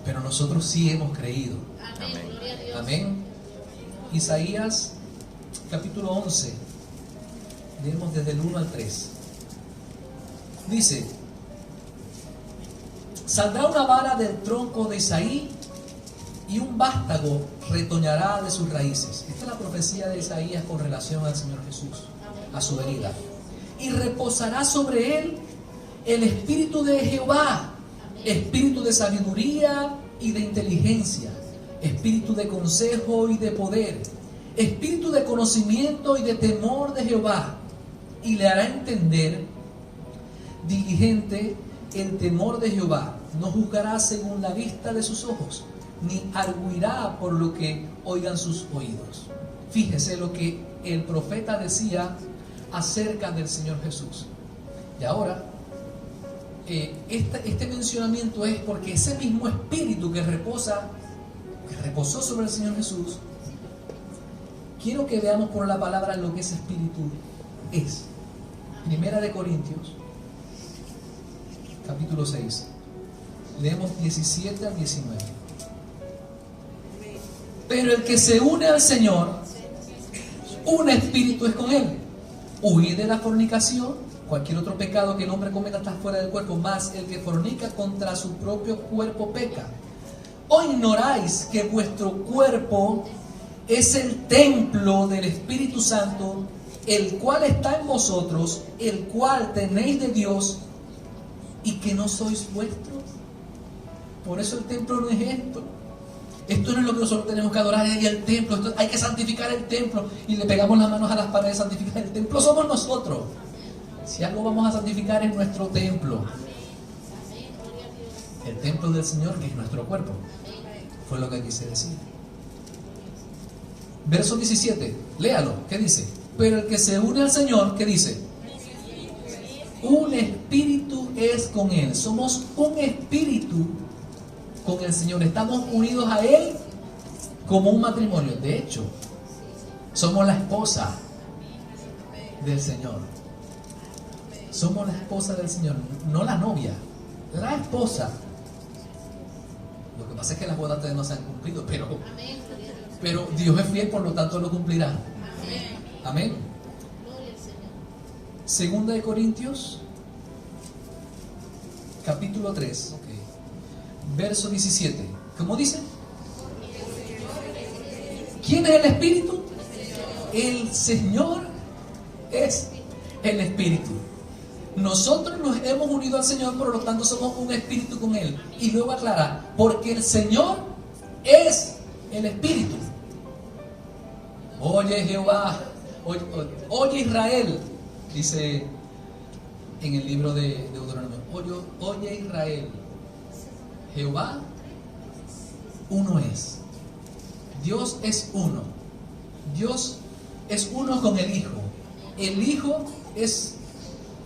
pero nosotros sí hemos creído. Amén. Isaías capítulo 11, leemos desde el 1 al 3. Dice: saldrá una vara del tronco de Isaí y un vástago retoñará de sus raíces. Esta es la profecía de Isaías con relación al Señor Jesús, a su venida. Y reposará sobre él el espíritu de Jehová, espíritu de sabiduría y de inteligencia, espíritu de consejo y de poder, espíritu de conocimiento y de temor de Jehová. Y le hará entender diligente el temor de Jehová. No juzgará según la vista de sus ojos, ni arguirá por lo que oigan sus oídos. Fíjese lo que el profeta decía acerca del Señor Jesús. Y ahora, este mencionamiento es porque ese mismo espíritu que reposó sobre el Señor Jesús, quiero que veamos por la palabra lo que ese espíritu es. Primera de Corintios capítulo 6, leemos 17 al 19. Pero el que se une al Señor, un espíritu es con él. Huid de la fornicación. Cualquier otro pecado que el hombre cometa está fuera del cuerpo, mas el que fornica contra su propio cuerpo peca. ¿O ignoráis que vuestro cuerpo es el templo del Espíritu Santo, el cual está en vosotros, el cual tenéis de Dios, y que no sois vuestros? Por eso el templo no es esto. Esto no es lo que nosotros tenemos que adorar, y el templo. Esto, hay que santificar el templo. Y le pegamos las manos a las paredes, santificar el templo. Somos nosotros. Si algo vamos a santificar es nuestro templo. El templo del Señor, que es nuestro cuerpo. Fue lo que quise decir. Verso 17, léalo, ¿qué dice? Pero el que se une al Señor, ¿qué dice? Un espíritu es con Él. Somos un espíritu con el Señor. Estamos unidos a Él como un matrimonio. De hecho, somos la esposa del Señor. Somos la esposa del Señor, no la novia, la esposa. Lo que pasa es que las bodas todavía no se han cumplido, pero Dios es fiel, por lo tanto lo cumplirá. Amén. Segunda de Corintios, capítulo 3, verso 17. ¿Cómo dice? ¿Quién es el Espíritu? El Señor es el Espíritu. Nosotros nos hemos unido al Señor, por lo tanto somos un espíritu con Él. Y luego aclara, porque el Señor es el Espíritu. Oye Jehová, oye Israel, dice en el libro de Deuteronomio. Oye Israel, Jehová uno es. Dios es uno. Dios es uno con el Hijo. El Hijo es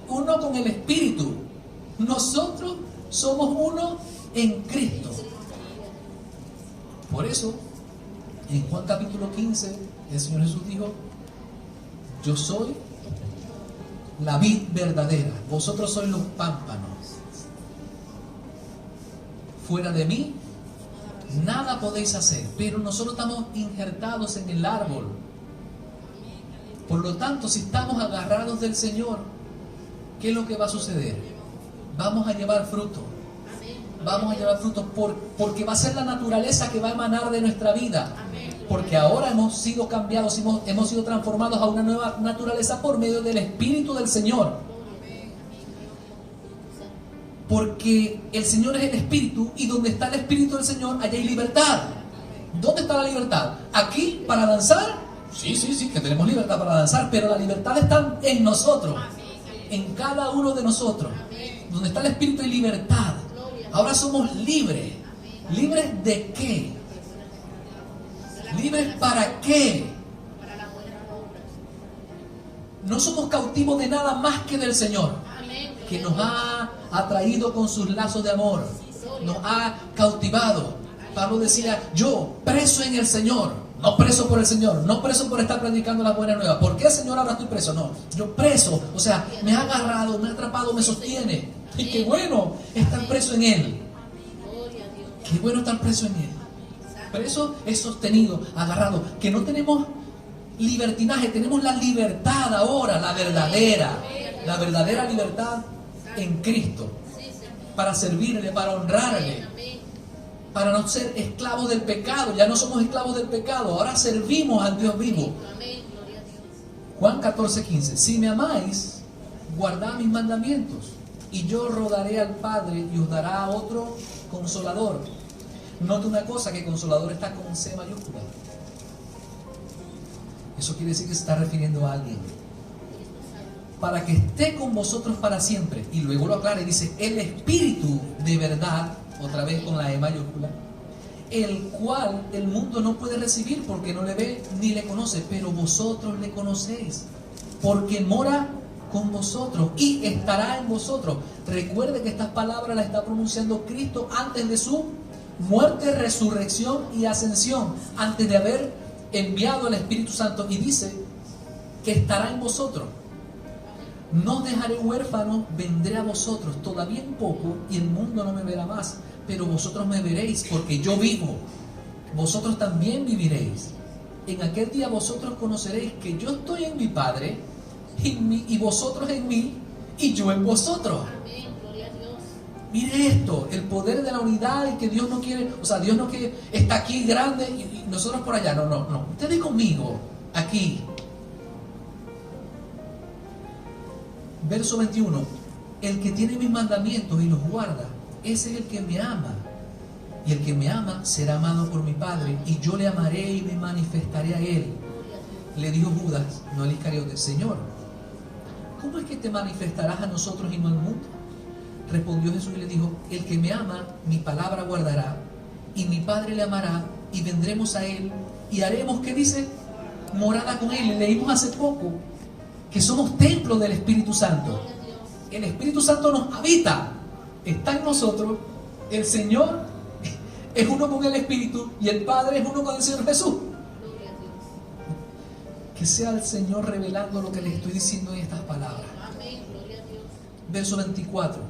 uno con el Espíritu. Nosotros somos uno en Cristo. Por eso, en Juan capítulo 15, el Señor Jesús dijo: yo soy la vid verdadera, vosotros sois los pámpanos. Fuera de mí, nada podéis hacer. Pero nosotros estamos injertados en el árbol. Por lo tanto, si estamos agarrados del Señor, ¿qué es lo que va a suceder? Vamos a llevar fruto. Vamos a llevar fruto porque va a ser la naturaleza que va a emanar de nuestra vida. Porque ahora hemos sido cambiados, hemos sido transformados a una nueva naturaleza por medio del Espíritu del Señor. Porque el Señor es el Espíritu, y donde está el Espíritu del Señor, allá hay libertad. ¿Dónde está la libertad? ¿Aquí para danzar? Sí, que tenemos libertad para danzar, pero la libertad está en nosotros. En cada uno de nosotros. Donde está el Espíritu hay libertad. Ahora somos libres. ¿Libres de qué? ¿Libres para qué? No somos cautivos de nada más que del Señor, que nos ha atraído con sus lazos de amor. Nos ha cautivado. Pablo decía: yo preso en el Señor. No preso por el Señor, no preso por estar predicando las buenas nuevas. ¿Por qué, Señor, ahora estoy preso? No, yo preso, o sea, me ha agarrado, me ha atrapado, me sostiene. Y qué bueno estar preso en Él. Qué bueno estar preso en Él. Preso es sostenido, agarrado. Que no tenemos libertinaje, tenemos la libertad ahora, la verdadera libertad en Cristo. Para servirle, para honrarle. Para no ser esclavos del pecado. Ya no somos esclavos del pecado, ahora servimos al Dios vivo. Juan 14:15. Si me amáis, guardad mis mandamientos, y yo rogaré al Padre y os dará otro consolador. Note una cosa, que consolador está con C mayúscula. Eso quiere decir que se está refiriendo a alguien. Para que esté con vosotros para siempre. Y luego lo aclara y dice: el Espíritu de verdad, otra vez con la E mayúscula, el cual el mundo no puede recibir porque no le ve ni le conoce, pero vosotros le conocéis, porque mora con vosotros y estará en vosotros. Recuerde que estas palabras las está pronunciando Cristo antes de su muerte, resurrección y ascensión, antes de haber enviado al Espíritu Santo, y dice que estará en vosotros. No os dejaré huérfanos, vendré a vosotros. Todavía un poco y el mundo no me verá más, pero vosotros me veréis, porque yo vivo. Vosotros también viviréis. En aquel día vosotros conoceréis que yo estoy en mi Padre, y vosotros en mí, y yo en vosotros. Mire esto, el poder de la unidad, y que Dios no quiere, o sea, Dios no quiere, está aquí grande y nosotros por allá. No. Ustedes conmigo, aquí. Verso 21. El que tiene mis mandamientos y los guarda, ese es el que me ama. Y el que me ama será amado por mi Padre, y yo le amaré y me manifestaré a él. Le dijo Judas, no el Iscariote: Señor, ¿cómo es que te manifestarás a nosotros y no al mundo? respondió Jesús y le dijo: el que me ama, mi palabra guardará, y mi Padre le amará, y vendremos a él, y haremos, ¿qué dice? Morada con él. Leímos hace poco que somos templo del Espíritu Santo. El Espíritu Santo nos habita, está en nosotros. El Señor es uno con el Espíritu y el Padre es uno con el Señor Jesús. Que sea el Señor revelando lo que les estoy diciendo en estas palabras. Amén. Gloria a Dios. Verso 24: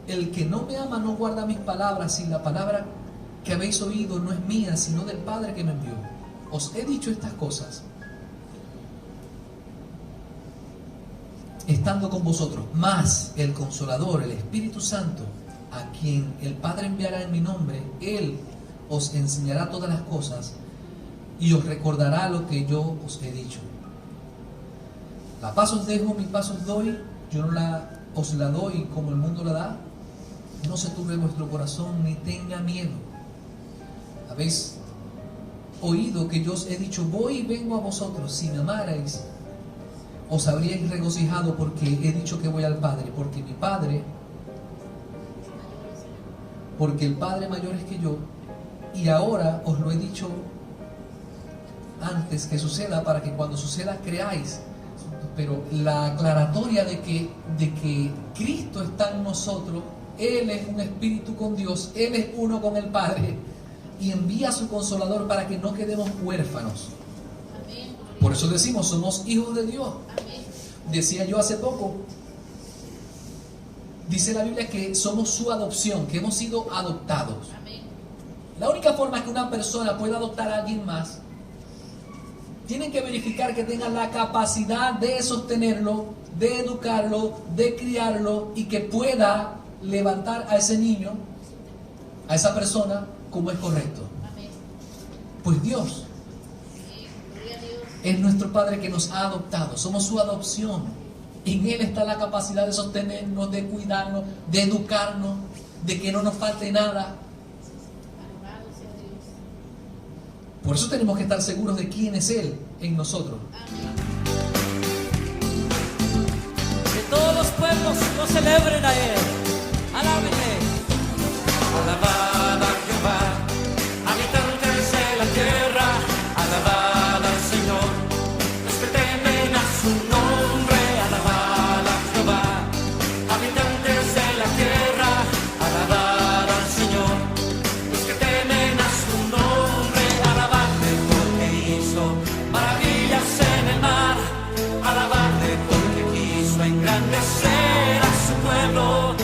el que no me ama no guarda mis palabras, y la palabra que habéis oído no es mía, sino del Padre que me envió. Os he dicho estas cosas estando con vosotros, mas el Consolador, el Espíritu Santo, a quien el Padre enviará en mi nombre, Él os enseñará todas las cosas y os recordará lo que yo os he dicho. La paz os dejo, mi paz os doy. Yo no os la doy como el mundo la da. No se turbe vuestro corazón, ni tenga miedo. Habéis oído que yo os he dicho: voy y vengo a vosotros. Si me amarais, os habríais regocijado, porque he dicho que voy al Padre, porque el Padre mayor es que yo, y ahora os lo he dicho antes que suceda, para que cuando suceda creáis. Pero la aclaratoria de que Cristo está en nosotros, Él es un espíritu con Dios, Él es uno con el Padre, y envía a su Consolador para que no quedemos huérfanos. Amén. Por eso decimos, somos hijos de Dios. Amén. Decía yo hace poco, dice la Biblia que somos su adopción, que hemos sido adoptados. Amén. La única forma que una persona pueda adoptar a alguien más, tienen que verificar que tenga la capacidad de sostenerlo, de educarlo, de criarlo, y que pueda levantar a ese niño, a esa persona, como es correcto. Amén. Pues Dios Amén. Gloria a Dios. es nuestro Padre que nos ha adoptado, somos su adopción. En Él está la capacidad de sostenernos, de cuidarnos, de educarnos, de que no nos falte nada. Alabado sea Dios. Por eso tenemos que estar seguros de quién es Él en nosotros. Amén. Que todos los pueblos lo celebren a Él. Alábenle. Alabad a Jehová, habitantes de la tierra, alabad al Señor, los que temen a su nombre, alabad a Jehová, habitantes de la tierra, alabad al Señor, los que temen a su nombre, alabadle porque hizo maravillas en el mar, alabadle porque quiso engrandecer a su pueblo.